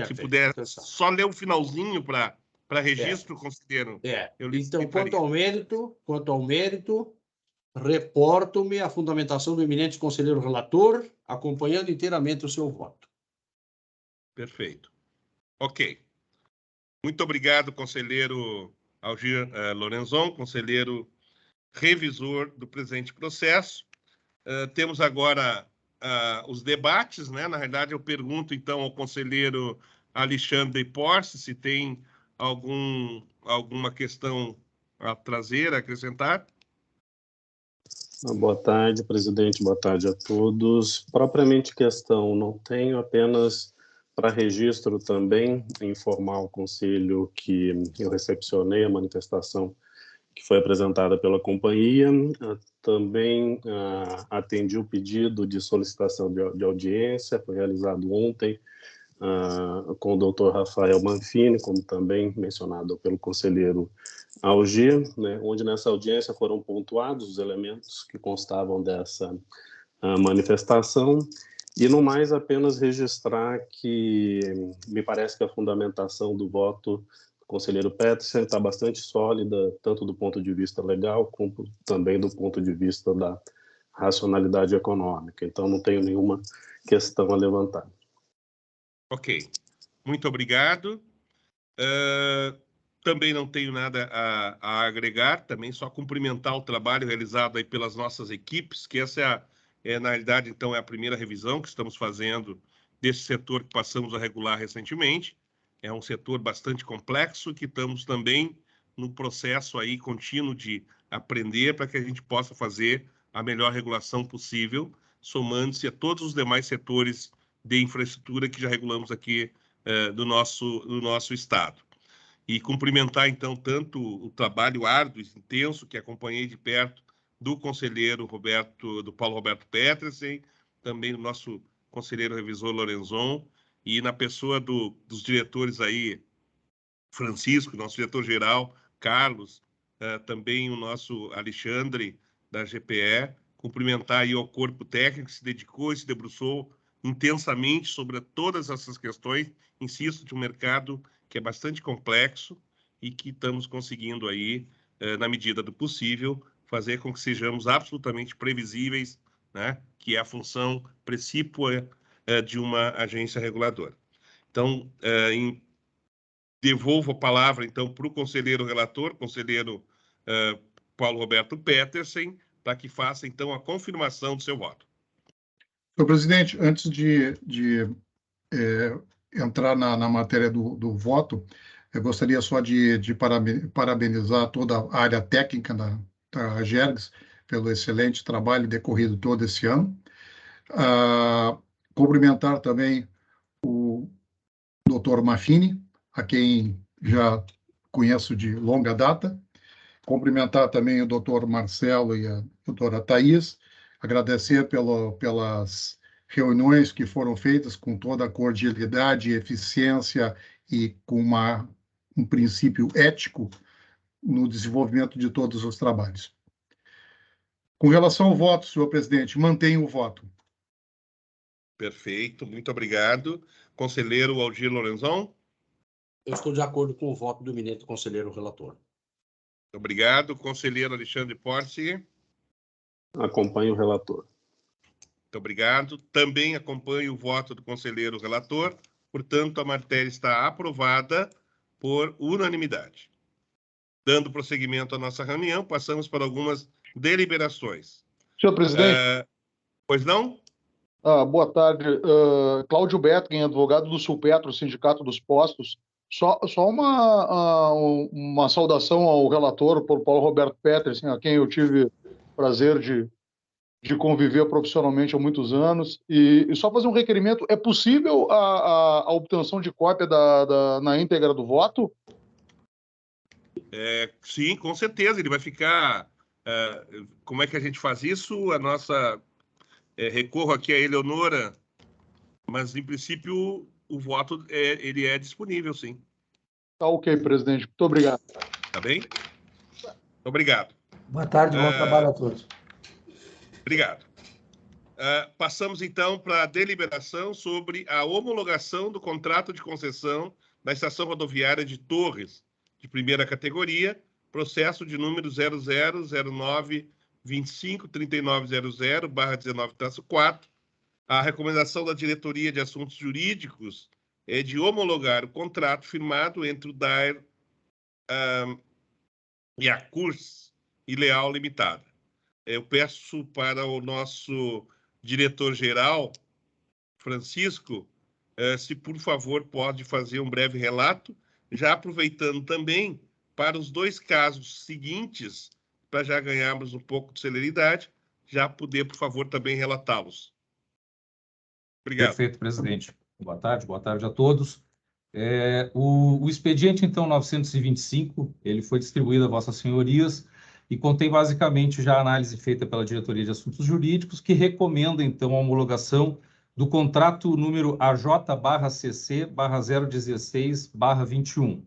Se puder só ler o finalzinho para registro, conselheiro. Então, quanto ao mérito, reporto-me a fundamentação do eminente conselheiro relator, acompanhando inteiramente o seu voto. Perfeito. Ok. Muito obrigado, conselheiro Algir Lorenzon, conselheiro revisor do presente processo. Temos agora os debates, né? Na verdade, eu pergunto, então, ao conselheiro Alexandre Porce se tem alguma questão a trazer, a acrescentar. Boa tarde, presidente. Boa tarde a todos. Propriamente questão não tenho, apenas para registro também informar o conselho que eu recepcionei a manifestação que foi apresentada pela companhia. Também atendi o pedido de solicitação de audiência, foi realizado ontem com o doutor Rafael Manfini, como também mencionado pelo conselheiro Algir, né, onde nessa audiência foram pontuados os elementos que constavam dessa manifestação, e no mais apenas registrar que me parece que a fundamentação do voto do conselheiro Petersen está bastante sólida, tanto do ponto de vista legal, como também do ponto de vista da racionalidade econômica. Então, não tenho nenhuma questão a levantar. Ok. Muito obrigado. Também não tenho nada a agregar, também só cumprimentar o trabalho realizado aí pelas nossas equipes, que essa na realidade, então, é a primeira revisão que estamos fazendo desse setor que passamos a regular recentemente. É um setor bastante complexo, que estamos também no processo aí contínuo de aprender para que a gente possa fazer a melhor regulação possível, somando-se a todos os demais setores de infraestrutura que já regulamos aqui do nosso Estado. E cumprimentar, então, tanto o trabalho árduo e intenso que acompanhei de perto do conselheiro do Paulo Roberto Petersen, também do nosso conselheiro revisor Lorenzon, e na pessoa dos diretores aí, Francisco, nosso diretor-geral, Carlos, também o nosso Alexandre, da GPE, cumprimentar aí ao corpo técnico que se dedicou e se debruçou intensamente sobre todas essas questões, insisto, de um mercado que é bastante complexo e que estamos conseguindo aí, na medida do possível, fazer com que sejamos absolutamente previsíveis, né, que é a função precípua de uma agência reguladora. Então, devolvo a palavra, então, para o conselheiro relator, conselheiro Paulo Roberto Petersen, para que faça, então, a confirmação do seu voto. Senhor presidente, antes de entrar na matéria do voto, eu gostaria só de parabenizar toda a área técnica da GERGS pelo excelente trabalho decorrido todo esse ano. Cumprimentar também o doutor Manfini, a quem já conheço de longa data. Cumprimentar também o doutor Marcelo e a doutora Thais. Agradecer pelas reuniões que foram feitas com toda a cordialidade, eficiência e com um princípio ético no desenvolvimento de todos os trabalhos. Com relação ao voto, senhor presidente, mantenho o voto. Perfeito, muito obrigado. Conselheiro Algir Lorenzon. Eu estou de acordo com o voto do eminente conselheiro relator. Obrigado. Conselheiro Alexandre Porce. Acompanho o relator. Muito obrigado. Também acompanho o voto do conselheiro relator. Portanto, a matéria está aprovada por unanimidade. Dando prosseguimento à nossa reunião, passamos para algumas deliberações. Senhor presidente. Pois não? Boa tarde. Cláudio Betgen, advogado do Sulpetro, Sindicato dos Postos. Só uma saudação ao relator, Paulo Roberto Petersen, a quem eu tive prazer de conviver profissionalmente há muitos anos. E só fazer um requerimento: é possível a obtenção de cópia na íntegra do voto? Sim, com certeza. Ele vai ficar... como é que a gente faz isso? A nossa... recorro aqui a Eleonora, mas, em princípio, o voto ele é disponível, sim. Tá ok, presidente. Muito obrigado. Tá bem? Obrigado. Boa tarde, bom trabalho a todos. Obrigado. Passamos, então, para a deliberação sobre a homologação do contrato de concessão da Estação Rodoviária de Torres, de primeira categoria, processo de número 0009253900/19-4, a recomendação da Diretoria de Assuntos Jurídicos é de homologar o contrato firmado entre o DAER e a Curs e Leal Limitada. Eu peço para o nosso diretor-geral, Francisco, se por favor pode fazer um breve relato, já aproveitando também para os dois casos seguintes, para já ganharmos um pouco de celeridade, já poder, por favor, também relatá-los. Obrigado. Perfeito, presidente. Boa tarde a todos. O expediente, então, 925, ele foi distribuído a vossas senhorias e contém basicamente já a análise feita pela Diretoria de Assuntos Jurídicos, que recomenda, então, a homologação do contrato número AJ/CC/016/21.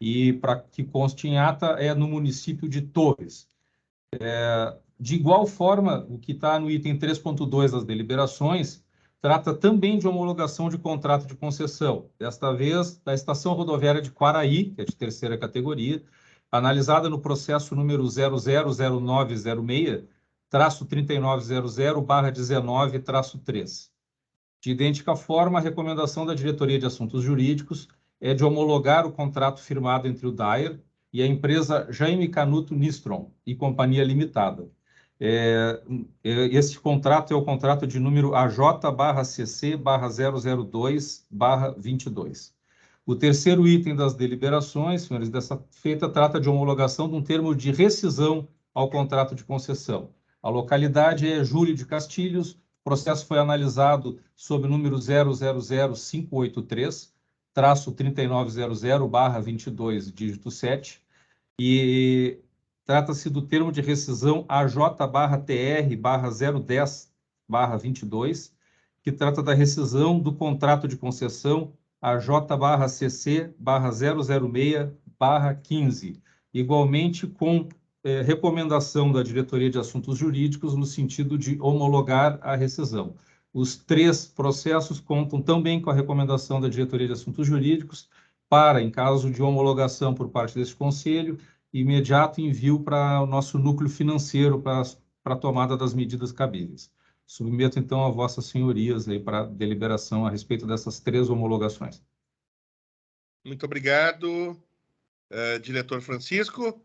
E, para que conste em ata, é no município de Torres. De igual forma, o que está no item 3.2 das deliberações trata também de homologação de contrato de concessão, desta vez da Estação Rodoviária de Quaraí, que é de terceira categoria, analisada no processo número 000906-3900/19-3. De idêntica forma, a recomendação da Diretoria de Assuntos Jurídicos é de homologar o contrato firmado entre o DAER e a empresa Jaime Canuto Nistron e Companhia Limitada. Esse contrato é o contrato de número AJ/CC/002/22. O terceiro item das deliberações, senhores, dessa feita, trata de homologação de um termo de rescisão ao contrato de concessão. A localidade é Júlio de Castilhos, o processo foi analisado sob o número 000583-3900/22, dígito 7, e trata-se do termo de rescisão AJ/TR/010/22, que trata da rescisão do contrato de concessão AJ/CC/006/15, igualmente com recomendação da Diretoria de Assuntos Jurídicos no sentido de homologar a rescisão. Os três processos contam também com a recomendação da Diretoria de Assuntos Jurídicos para, em caso de homologação por parte desse Conselho, imediato envio para o nosso núcleo financeiro para a tomada das medidas cabíveis. Submeto, então, a vossas senhorias aí para deliberação a respeito dessas três homologações. Muito obrigado, diretor Francisco.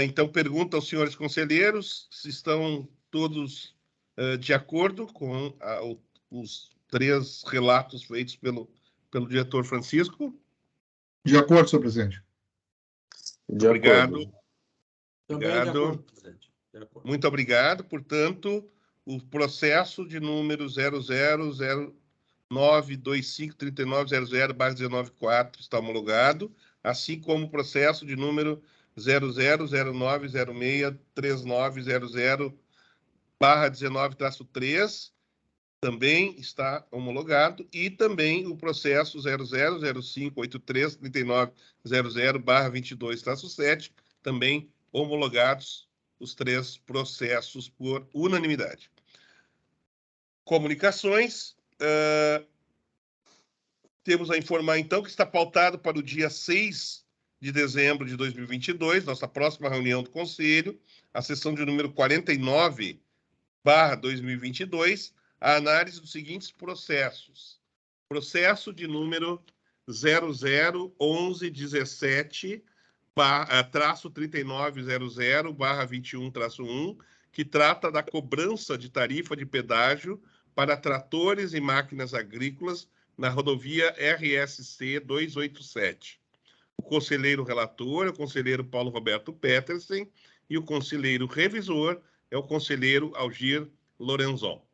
Então, pergunto aos senhores conselheiros se estão todos de acordo com os três relatos feitos pelo diretor Francisco. De acordo, senhor presidente. Obrigado. Também de acordo, presidente. De acordo. Muito obrigado. Portanto, o processo de número 0009253900/194 está homologado, assim como o processo de número 000906-3900/19-3 também está homologado, e também o processo 000583-3900/22-7, também homologados os três processos por unanimidade. Comunicações. Temos a informar, então, que está pautado para o dia 6 de dezembro de 2022, nossa próxima reunião do Conselho, a sessão de número 49/2022, a análise dos seguintes processos. Processo de número 001117-3900/21-1, que trata da cobrança de tarifa de pedágio para tratores e máquinas agrícolas na rodovia RSC 287. O conselheiro relator é o conselheiro Paulo Roberto Petersen e o conselheiro revisor é o conselheiro Algir Lorenzon.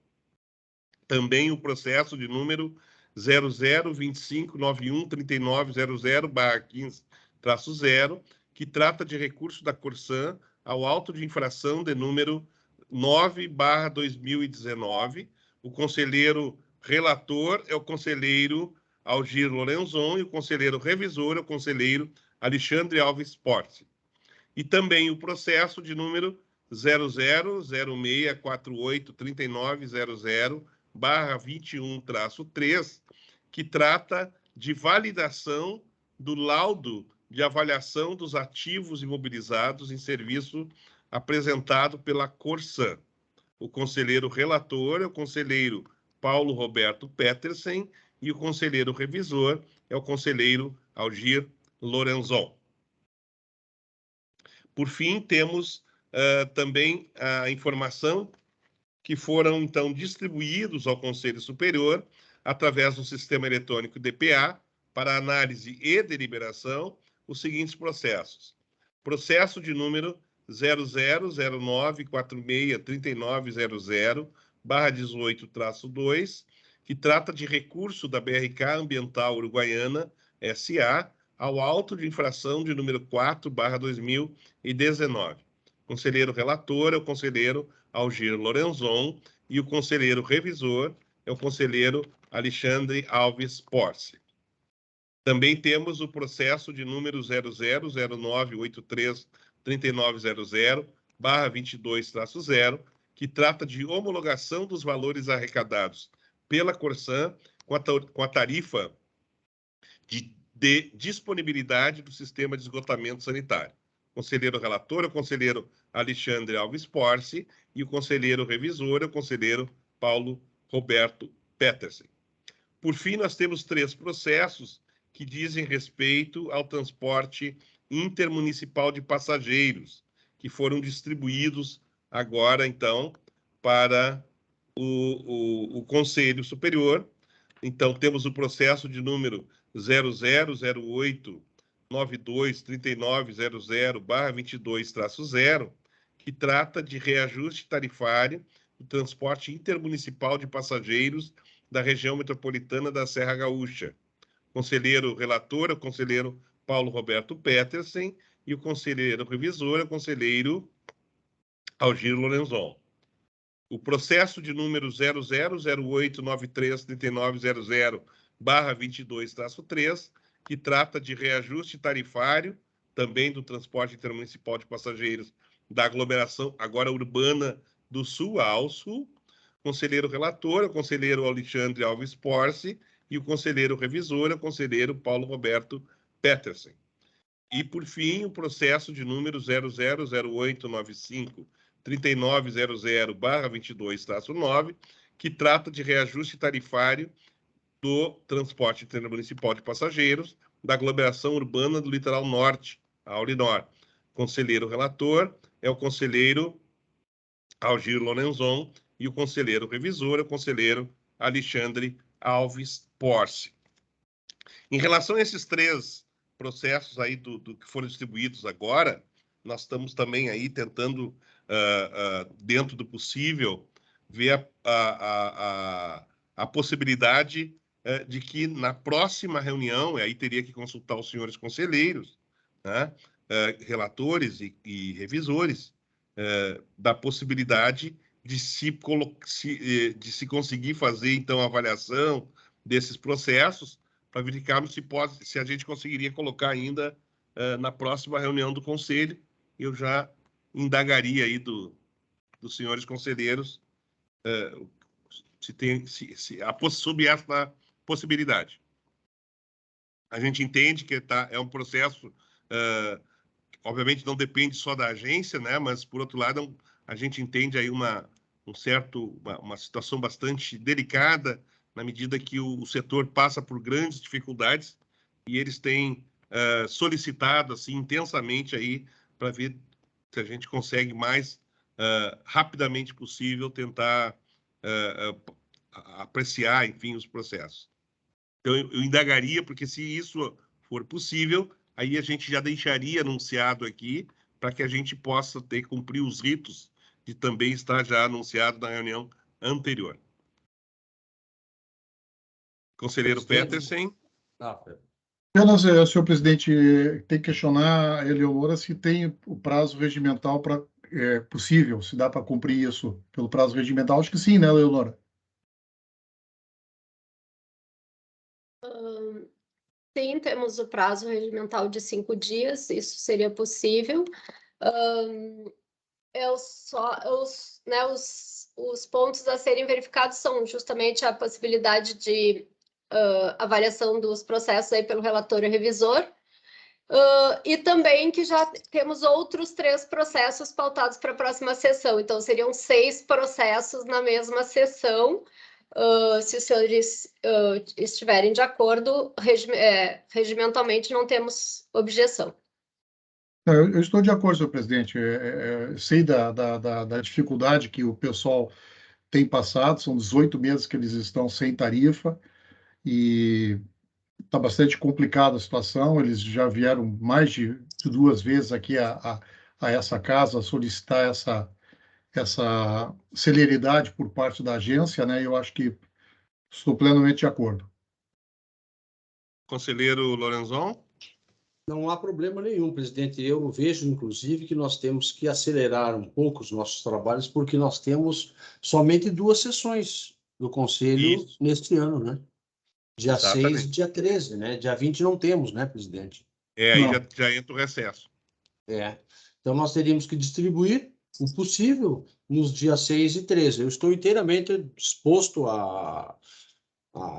Também o processo de número 0025913900/15-0, que trata de recurso da Corsan ao auto de infração de número 9/2019. O conselheiro relator é o conselheiro Algir Lorenzon e o conselheiro revisor é o conselheiro Alexandre Alves Porte. E também o processo de número 0006483900/21-3, que trata de validação do laudo de avaliação dos ativos imobilizados em serviço apresentado pela Corsan. O conselheiro relator é o conselheiro Paulo Roberto Petersen e o conselheiro revisor é o conselheiro Algir Lorenzon. Por fim, temos também a informação que foram, então, distribuídos ao Conselho Superior através do sistema eletrônico DPA para análise e deliberação os seguintes processos. Processo de número 0009463900/18-2, que trata de recurso da BRK Ambiental Uruguaiana, SA, ao auto de infração de número 4/2019. Conselheiro relator é o conselheiro Algir Lorenzon e o conselheiro revisor é o conselheiro Alexandre Alves Porce. Também temos o processo de número 0009833900/22-0, que trata de homologação dos valores arrecadados pela Corsan com a tarifa de disponibilidade do sistema de esgotamento sanitário. Conselheiro relator é o conselheiro Alexandre Alves Porce e o conselheiro revisor é o conselheiro Paulo Roberto Petersen. Por fim, nós temos 3 processos que dizem respeito ao transporte intermunicipal de passageiros, que foram distribuídos agora, então, para o Conselho Superior. Então, temos o processo de número 0008923900/22-0, que trata de reajuste tarifário do transporte intermunicipal de passageiros da região metropolitana da Serra Gaúcha. Conselheiro relator é o conselheiro Paulo Roberto Petersen e o conselheiro revisor é o conselheiro Algir Lorenzon. O processo de número 0008933900/22-3, que trata de reajuste tarifário, também do transporte intermunicipal de passageiros da aglomeração agora urbana do Sul, a ALSUL. Conselheiro relator é o conselheiro Alexandre Alves Porce e o conselheiro revisor é o conselheiro Paulo Roberto Petersen. E, por fim, o processo de número 0008953900/22-9, que trata de reajuste tarifário do transporte intermunicipal de passageiros da aglomeração urbana do Litoral Norte, a Aurinor. Conselheiro relator é o conselheiro Algir Lorenzon e o conselheiro revisor é o conselheiro Alexandre Alves Porce. Em relação a esses 3 processos aí do que foram distribuídos agora, nós estamos também aí tentando, dentro do possível, ver a possibilidade de que na próxima reunião, e aí teria que consultar os senhores conselheiros, né, relatores e revisores, da possibilidade de se conseguir fazer, então, a avaliação desses processos, para verificarmos se a gente conseguiria colocar ainda na próxima reunião do Conselho. Eu já indagaria aí dos senhores conselheiros sobre essa possibilidade. A gente entende que é um processo, obviamente não depende só da agência, né? Mas, por outro lado, a gente entende aí uma situação bastante delicada, na medida que o setor passa por grandes dificuldades e eles têm solicitado assim, intensamente aí para ver se a gente consegue mais rapidamente possível tentar apreciar, enfim, os processos. Então, eu indagaria, porque se isso for possível, aí a gente já deixaria anunciado aqui para que a gente possa cumprir os ritos de também estar já anunciado na reunião anterior. Conselheiro Petersen. Apenas, senhor presidente, tem que questionar a Eleonora se tem o prazo regimental possível, se dá para cumprir isso pelo prazo regimental. Acho que sim, né, Eleonora? Sim, temos o prazo regimental de 5 dias, isso seria possível. Os pontos a serem verificados são justamente a possibilidade de avaliação dos processos aí pelo relator e revisor, e também que já temos outros 3 processos pautados para a próxima sessão, então seriam 6 processos na mesma sessão, Se os senhores estiverem de acordo, regimentalmente não temos objeção. Eu estou de acordo, senhor presidente. Sei da dificuldade que o pessoal tem passado, são 18 meses que eles estão sem tarifa e está bastante complicada a situação. Eles já vieram mais de 2 vezes aqui a essa casa solicitar essa celeridade por parte da agência, né? Eu acho que estou plenamente de acordo. Conselheiro Lorenzon? Não há problema nenhum, presidente. Eu vejo, inclusive, que nós temos que acelerar um pouco os nossos trabalhos, porque nós temos somente 2 sessões do Conselho neste ano, né? Dia Exatamente. 6 e dia 13, né? Dia 20 não temos, né, presidente? Aí já entra o recesso. Então, nós teríamos que distribuir o possível nos dias 6 e 13. Eu estou inteiramente disposto a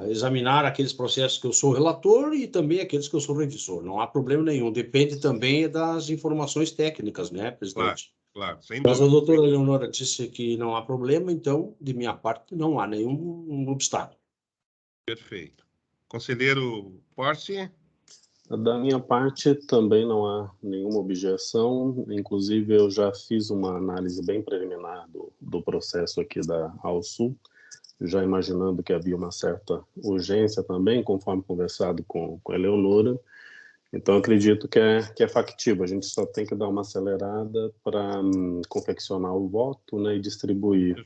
examinar aqueles processos que eu sou relator e também aqueles que eu sou revisor. Não há problema nenhum. Depende também das informações técnicas, né, presidente? Claro, sem Mas a dúvida. doutora Leonora disse que não há problema, então, de minha parte, não há nenhum obstáculo. Perfeito. Conselheiro Porce? Da minha parte, também não há nenhuma objeção. Inclusive, eu já fiz uma análise bem preliminar do processo aqui da AuSul, já imaginando que havia uma certa urgência também, conforme conversado com a Eleonora. Então, acredito que é factível. A gente só tem que dar uma acelerada para confeccionar o voto, né, e distribuir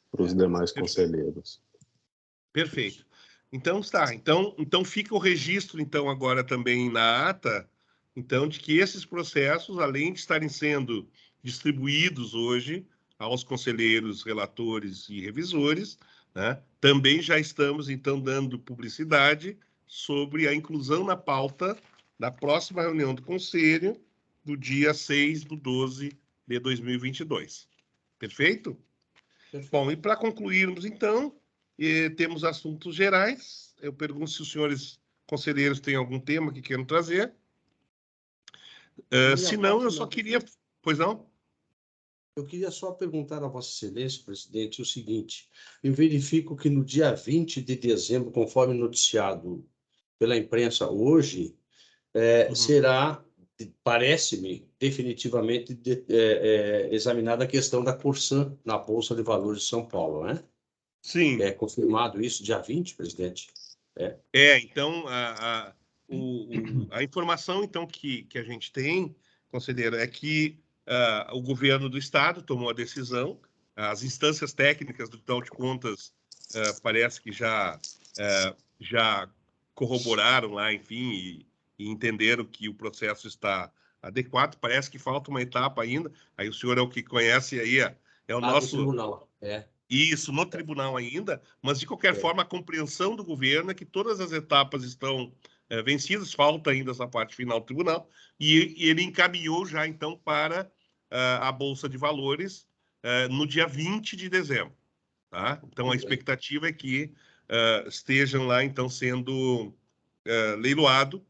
para os demais conselheiros. Perfeito. Então, está. Então fica o registro, então, agora também na ata, então, de que esses processos, além de estarem sendo distribuídos hoje aos conselheiros, relatores e revisores, né, também já estamos, então, dando publicidade sobre a inclusão na pauta da próxima reunião do Conselho, do dia 6/12 de 2022. Perfeito? Bom, e para concluirmos, então, temos assuntos gerais. Eu pergunto se os senhores conselheiros têm algum tema que queiram trazer. Se não, eu só queria... Pois não? Eu queria só perguntar a Vossa Excelência, presidente, o seguinte. Eu verifico que no dia 20 de dezembro, conforme noticiado pela imprensa hoje, será, parece-me, definitivamente examinada a questão da Corsan na Bolsa de Valores de São Paulo, né? Sim. É confirmado isso dia 20, presidente? Então, a informação então, que a gente tem, conselheiro, é que o governo do Estado tomou a decisão, as instâncias técnicas do Tribunal de Contas parece que já corroboraram lá, enfim, e entenderam que o processo está adequado. Parece que falta uma etapa ainda. Aí o senhor é o que conhece aí, é o nosso... tribunal, Isso, no tribunal ainda, mas de qualquer forma a compreensão do governo é que todas as etapas estão vencidas, falta ainda essa parte final do tribunal, e ele encaminhou já então para a Bolsa de Valores no dia 20 de dezembro. Tá? Então a expectativa é que estejam lá então sendo leiloado.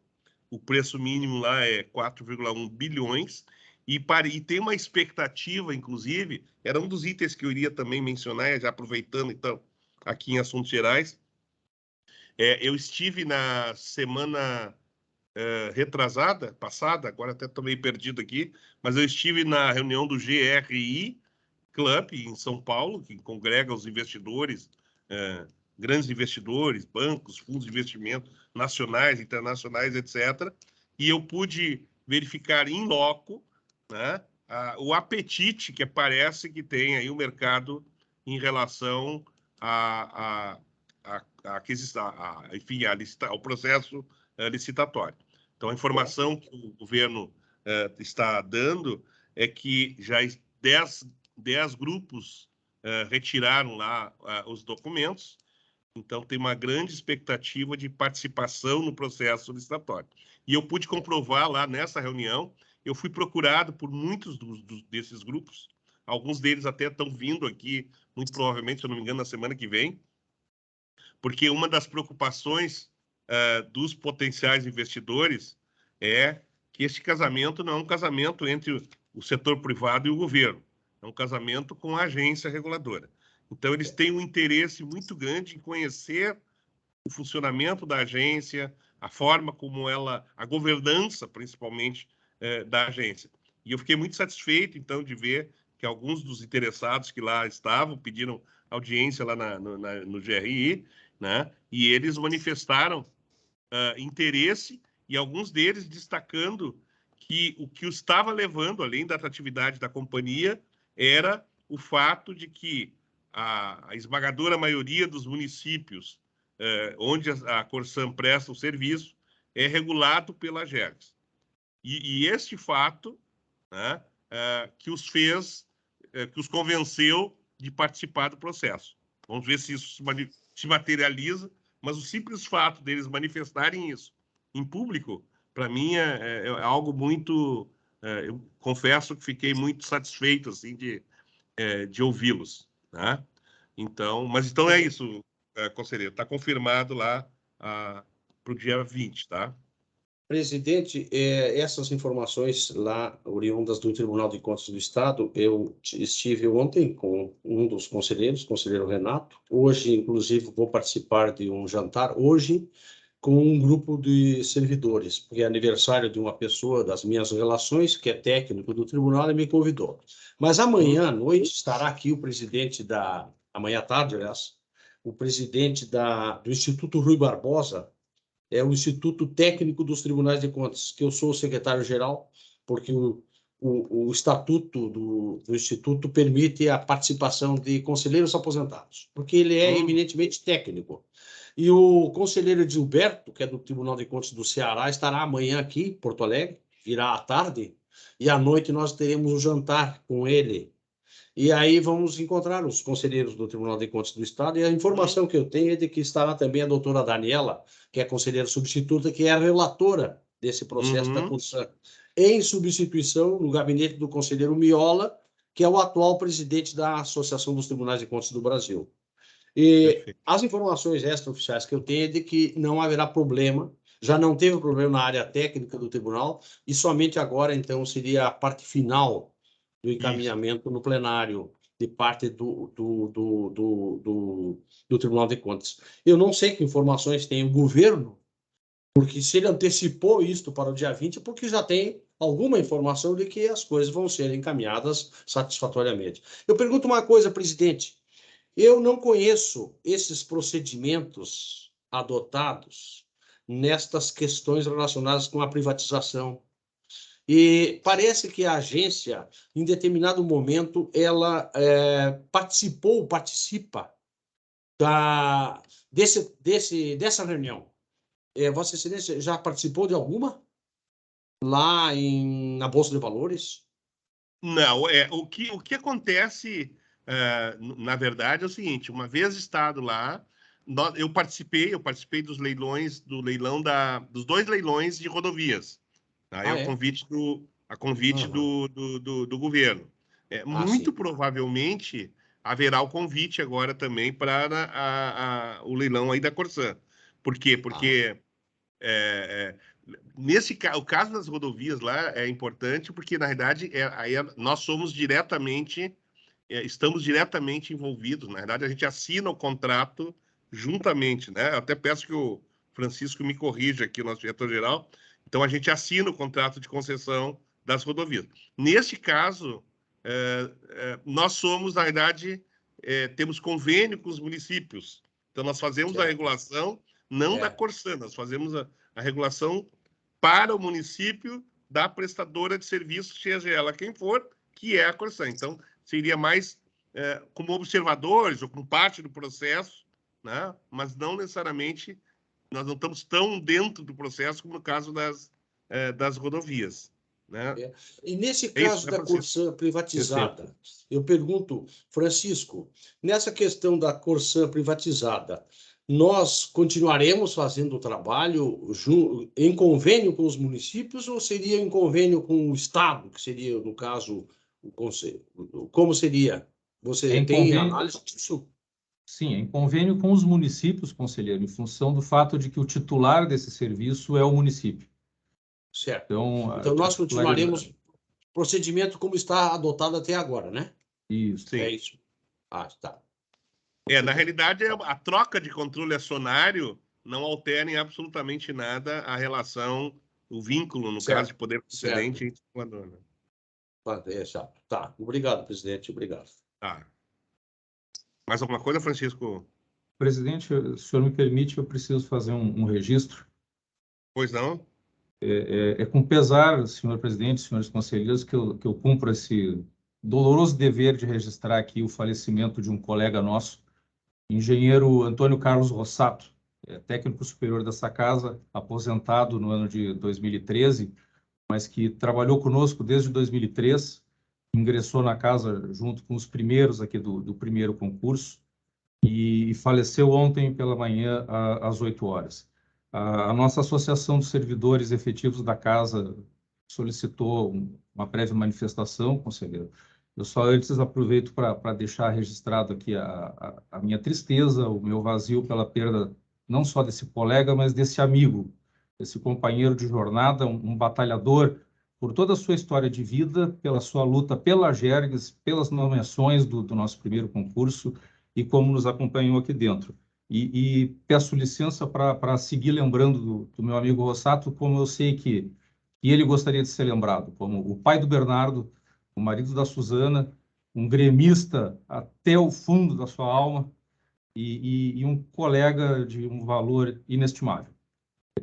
O preço mínimo lá é 4,1 bilhões, e tem uma expectativa, inclusive, era um dos itens que eu iria também mencionar, já aproveitando, então, aqui em Assuntos Gerais. Eu estive na semana passada, agora até estou meio perdido aqui, mas eu estive na reunião do GRI Club, em São Paulo, que congrega os investidores, grandes investidores, bancos, fundos de investimento nacionais, internacionais, etc. E eu pude verificar in loco, né, o apetite que parece que tem aí o mercado em relação ao processo licitatório. Então, a informação que o governo está dando é que já 10 grupos retiraram lá os documentos, então tem uma grande expectativa de participação no processo licitatório. E eu pude comprovar lá nessa reunião, eu fui procurado por muitos desses grupos, alguns deles até estão vindo aqui, muito provavelmente, se eu não me engano, na semana que vem, porque uma das preocupações dos potenciais investidores é que este casamento não é um casamento entre o setor privado e o governo, é um casamento com a agência reguladora. Então, eles têm um interesse muito grande em conhecer o funcionamento da agência, a forma como ela, a governança, principalmente, da agência. E eu fiquei muito satisfeito, então, de ver que alguns dos interessados que lá estavam pediram audiência lá no GRI, né? E eles manifestaram interesse, e alguns deles destacando que o que o estava levando, além da atratividade da companhia, era o fato de que a esmagadora maioria dos municípios onde a Corsan presta o serviço é regulado pela AGERGS. E este fato, né, que os fez, que os convenceu de participar do processo. Vamos ver se isso se materializa, mas o simples fato deles manifestarem isso em público, para mim, é algo muito... eu confesso que fiquei muito satisfeito assim, de ouvi-los. Né? Então, mas então é isso, conselheiro. Está confirmado lá para o dia 20, tá? Presidente, essas informações lá, oriundas do Tribunal de Contas do Estado, eu estive ontem com um dos conselheiros, o conselheiro Renato. Hoje, inclusive, vou participar de um jantar, hoje, com um grupo de servidores, porque é aniversário de uma pessoa das minhas relações, que é técnico do tribunal, e me convidou. Mas amanhã à noite estará aqui o presidente amanhã à tarde, aliás, o presidente do Instituto Rui Barbosa, é o Instituto Técnico dos Tribunais de Contas, que eu sou o secretário-geral, porque o estatuto do Instituto permite a participação de conselheiros aposentados, porque ele é eminentemente técnico. E o conselheiro Gilberto, que é do Tribunal de Contas do Ceará, estará amanhã aqui em Porto Alegre, virá à tarde, e à noite nós teremos um jantar com ele. E aí vamos encontrar os conselheiros do Tribunal de Contas do Estado, e a informação que eu tenho é de que estará também a doutora Daniela, que é conselheira substituta, que é a relatora desse processo da Corsan, em substituição no gabinete do conselheiro Miola, que é o atual presidente da Associação dos Tribunais de Contas do Brasil. E as informações extraoficiais que eu tenho é de que não haverá problema, já não teve problema na área técnica do tribunal, e somente agora, então, seria a parte final do encaminhamento no plenário de parte do Tribunal de Contas. Eu não sei que informações tem o governo, porque se ele antecipou isto para o dia 20, é porque já tem alguma informação de que as coisas vão ser encaminhadas satisfatoriamente. Eu pergunto uma coisa, presidente. Eu não conheço esses procedimentos adotados nestas questões relacionadas com a privatização. E parece que a agência, em determinado momento, ela participa dessa reunião. Vossa Excelência já participou de alguma? Lá na Bolsa de Valores? Não, o que acontece... na verdade, é o seguinte: uma vez estado lá, eu participei dos leilões, dos 2 leilões de rodovias. Tá? A convite do governo. Muito provavelmente haverá o convite agora também para o leilão aí da Corsan. Por quê? Porque o caso das rodovias lá é importante porque, na verdade, nós somos estamos diretamente envolvidos. Na verdade, a gente assina o contrato juntamente, né? Eu até peço que o Francisco me corrija aqui, o nosso diretor-geral. Então, a gente assina o contrato de concessão das rodovias. Neste caso, nós somos, na verdade, temos convênio com os municípios. Então, nós fazemos a regulação, não da Corsan, nós fazemos a regulação para o município da prestadora de serviços, seja ela quem for, que é a Corsan. Então, seria mais como observadores ou como parte do processo, né? Mas não necessariamente, nós não estamos tão dentro do processo como no caso das rodovias. Né? E nesse caso da Corsan privatizada, eu pergunto, Francisco, nessa questão da Corsan privatizada, nós continuaremos fazendo o trabalho em convênio com os municípios ou seria em convênio com o Estado, que seria, no caso, o Conselho? Como seria? Você tem análise disso? Sim, em convênio com os municípios, conselheiro, em função do fato de que o titular desse serviço é o município. Certo. Então nós continuaremos o procedimento como está adotado até agora, né? Isso. É isso. Tá. Na realidade, a troca de controle acionário não altera em absolutamente nada a relação, o vínculo, no caso de poder concedente e controlador. Né? Tá. Obrigado, presidente. Obrigado. Tá. Mais alguma coisa, Francisco? Presidente, se o senhor me permite, eu preciso fazer um registro. Pois não? É com pesar, senhor presidente, senhores conselheiros, que eu cumpro esse doloroso dever de registrar aqui o falecimento de um colega nosso, engenheiro Antônio Carlos Rossato, técnico superior dessa casa, aposentado no ano de 2013, mas que trabalhou conosco desde 2003, ingressou na casa junto com os primeiros aqui do primeiro concurso e faleceu ontem pela manhã às 8 horas. A nossa Associação dos Servidores Efetivos da Casa solicitou uma breve manifestação, conselheiro. Eu só antes aproveito para deixar registrado aqui a minha tristeza, o meu vazio pela perda não só desse colega, mas desse amigo, desse companheiro de jornada, um batalhador, por toda a sua história de vida, pela sua luta pela Jergs, pelas nomeações do nosso primeiro concurso e como nos acompanhou aqui dentro. E peço licença para seguir lembrando do meu amigo Rossato, como eu sei que ele gostaria de ser lembrado, como o pai do Bernardo, o marido da Suzana, um gremista até o fundo da sua alma e um colega de um valor inestimável.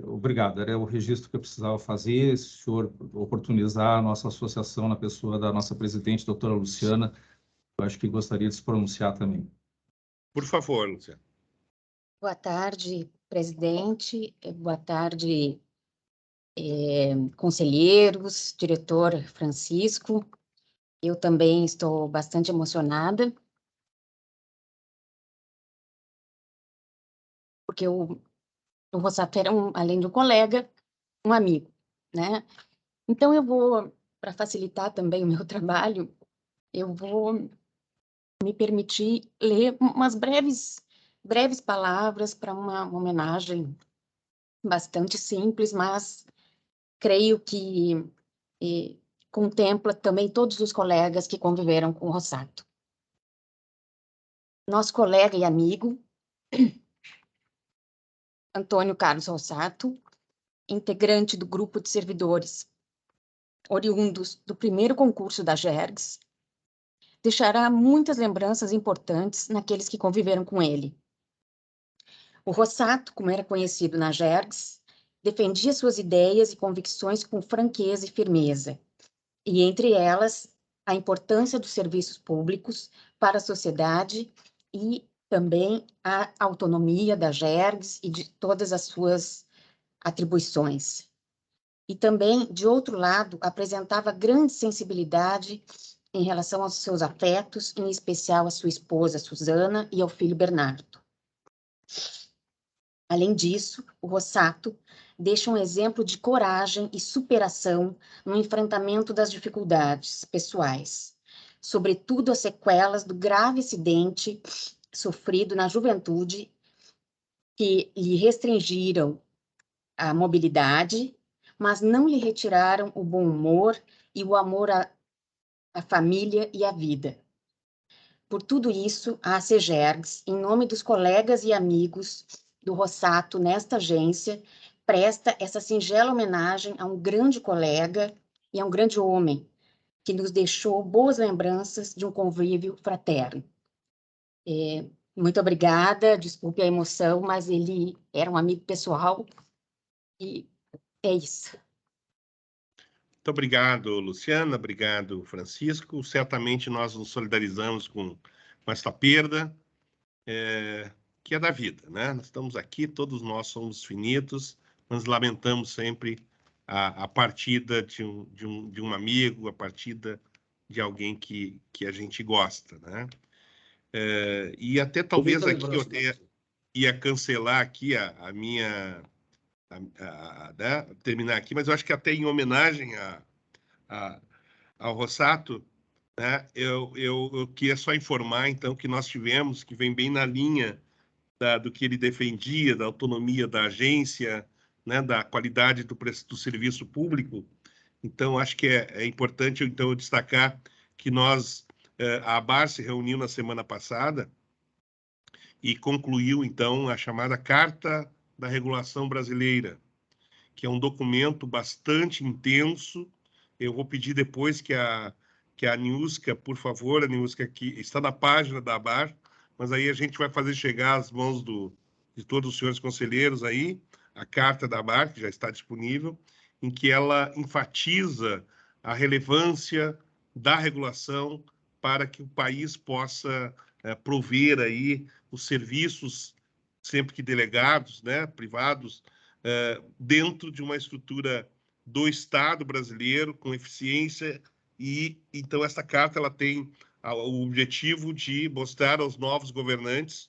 Obrigado, era o registro que eu precisava fazer, se o senhor oportunizar a nossa associação na pessoa da nossa presidente, doutora Luciana, eu acho que gostaria de se pronunciar também. Por favor, Luciana. Boa tarde, presidente. Boa tarde, conselheiros, diretor Francisco. Eu também estou bastante emocionada, porque o Rossato era, além de um colega, um amigo, né? Então, eu vou, para facilitar também o meu trabalho, eu vou me permitir ler umas breves palavras para uma homenagem bastante simples, mas creio que contempla também todos os colegas que conviveram com o Rossato. Nosso colega e amigo, Antônio Carlos Rossato, integrante do grupo de servidores oriundos do primeiro concurso da Jergs, deixará muitas lembranças importantes naqueles que conviveram com ele. O Rossato, como era conhecido na Jergs, defendia suas ideias e convicções com franqueza e firmeza, e entre elas, a importância dos serviços públicos para a sociedade e também a autonomia da Jergs e de todas as suas atribuições. E também, de outro lado, apresentava grande sensibilidade em relação aos seus afetos, em especial à sua esposa, Suzana, e ao filho Bernardo. Além disso, o Rossato deixa um exemplo de coragem e superação no enfrentamento das dificuldades pessoais, sobretudo as sequelas do grave acidente sofrido na juventude, que lhe restringiram a mobilidade, mas não lhe retiraram o bom humor e o amor à família e à vida. Por tudo isso, a ACGERGS, em nome dos colegas e amigos do Rossato nesta agência, presta essa singela homenagem a um grande colega e a um grande homem, que nos deixou boas lembranças de um convívio fraterno. Muito obrigada, desculpe a emoção, mas ele era um amigo pessoal e é isso. Muito obrigado, Luciana, obrigado, Francisco. Certamente nós nos solidarizamos com esta perda, que é da vida, né? Nós estamos aqui, todos nós somos finitos, nós lamentamos sempre a partida de um amigo, a partida de alguém que a gente gosta, né? E até talvez aqui eu ia cancelar aqui a minha... né? Terminar aqui, mas eu acho que até em homenagem ao Rossato, né? Eu queria só informar, então, que nós tivemos, que vem bem na linha do que ele defendia, da autonomia da agência, né? Da qualidade do serviço público. Então, acho que é importante então, destacar que a ABAR se reuniu na semana passada e concluiu, então, a chamada Carta da Regulação Brasileira, que é um documento bastante intenso. Eu vou pedir depois que a Niuska, por favor, a Niuska aqui, está na página da ABAR, mas aí a gente vai fazer chegar às mãos de todos os senhores conselheiros aí, a carta da ABAR, que já está disponível, em que ela enfatiza a relevância da regulação para que o país possa prover aí os serviços, sempre que delegados, né, privados, dentro de uma estrutura do Estado brasileiro, com eficiência, e então essa carta ela tem o objetivo de mostrar aos novos governantes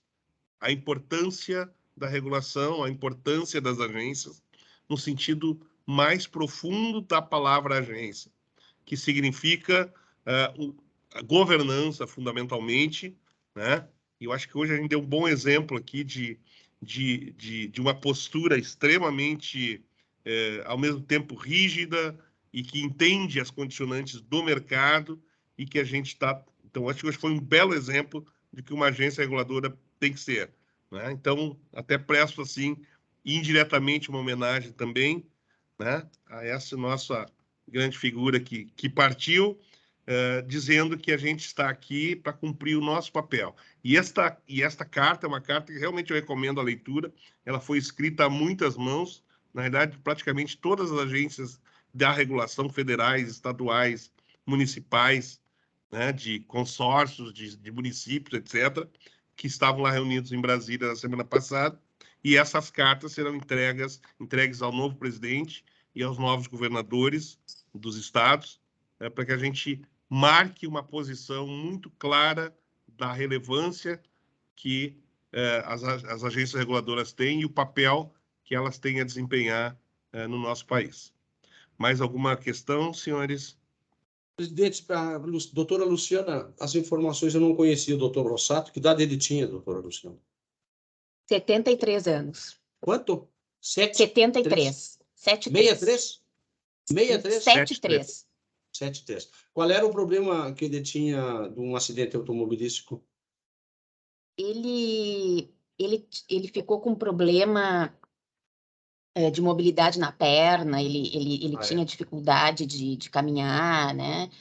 a importância da regulação, a importância das agências, no sentido mais profundo da palavra agência, que significa a governança, fundamentalmente, né? E eu acho que hoje a gente deu um bom exemplo aqui de uma postura extremamente, ao mesmo tempo, rígida e que entende as condicionantes do mercado e que a gente está... Então, acho que hoje foi um belo exemplo de que uma agência reguladora tem que ser, né? Então, até presto, assim, indiretamente uma homenagem também, né, a essa nossa grande figura que partiu, dizendo que a gente está aqui para cumprir o nosso papel. E esta carta é uma carta que realmente eu recomendo a leitura. Ela foi escrita a muitas mãos, na verdade, praticamente todas as agências da regulação, federais, estaduais, municipais, né, de consórcios, de municípios, etc., que estavam lá reunidos em Brasília na semana passada, e essas cartas serão entregues ao novo presidente e aos novos governadores dos estados, para que a gente marque uma posição muito clara da relevância que as agências reguladoras têm e o papel que elas têm a desempenhar no nosso país. Mais alguma questão, senhores? Presidente, a doutora Luciana, as informações eu não conhecia, o doutor Rossato. Que idade ele tinha, doutora Luciana? 73 anos. Quanto? 73. 63? 63? 73. 73. Qual era o problema que ele tinha de um acidente automobilístico? Ele ficou com problema de mobilidade na perna, ele tinha dificuldade de caminhar, né?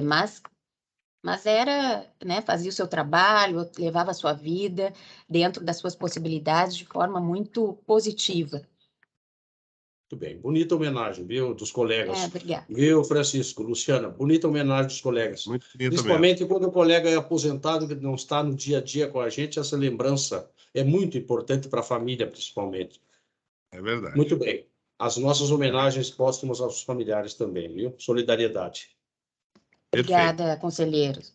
Mas era, né, fazia o seu trabalho, levava a sua vida dentro das suas possibilidades de forma muito positiva. Muito bem, bonita homenagem, viu, dos colegas. Obrigada. Viu, Francisco, Luciana, bonita homenagem dos colegas. Muito bonita Principalmente mesmo. quando o colega é aposentado, que não está no dia a dia com a gente, essa lembrança é muito importante para a família, principalmente. É verdade. Muito bem. As nossas homenagens póstumas aos familiares também, viu? Solidariedade. Obrigada, conselheiros.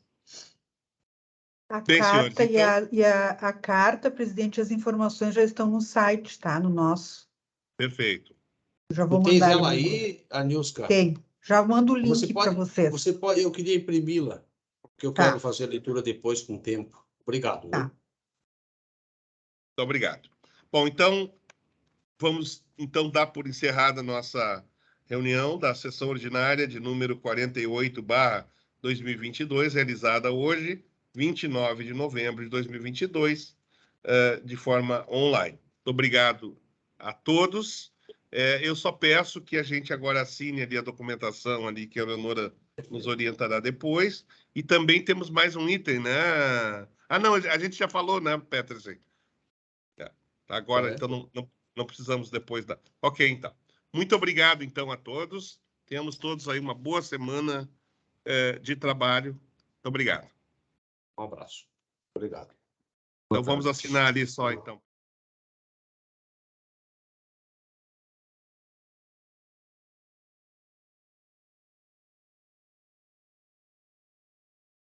A Bem, carta senhores, então... a carta, presidente, as informações já estão no site, tá? No nosso. Perfeito. Já vou Tu tens mandar ela o link. aí, a Nilska? Tem. Já mando o link para vocês. Você pode, eu queria imprimi-la, porque eu quero fazer a leitura depois com tempo. Obrigado. Tá. Viu? Muito obrigado. Bom, então, vamos então dar por encerrada a nossa reunião da sessão ordinária de número 48/2022, realizada hoje, 29 de novembro de 2022, de forma online. Muito obrigado a todos. Eu só peço que a gente agora assine ali a documentação ali que a Leonora nos orientará depois. E também temos mais um item, né? Ah, não, a gente já falou, né, Peterson? Agora, então, não precisamos depois da... Ok, então. Muito obrigado, então, a todos. Tenhamos todos aí uma boa semana de trabalho. Muito obrigado. Um abraço. Obrigado. Então, vamos assinar ali só, então.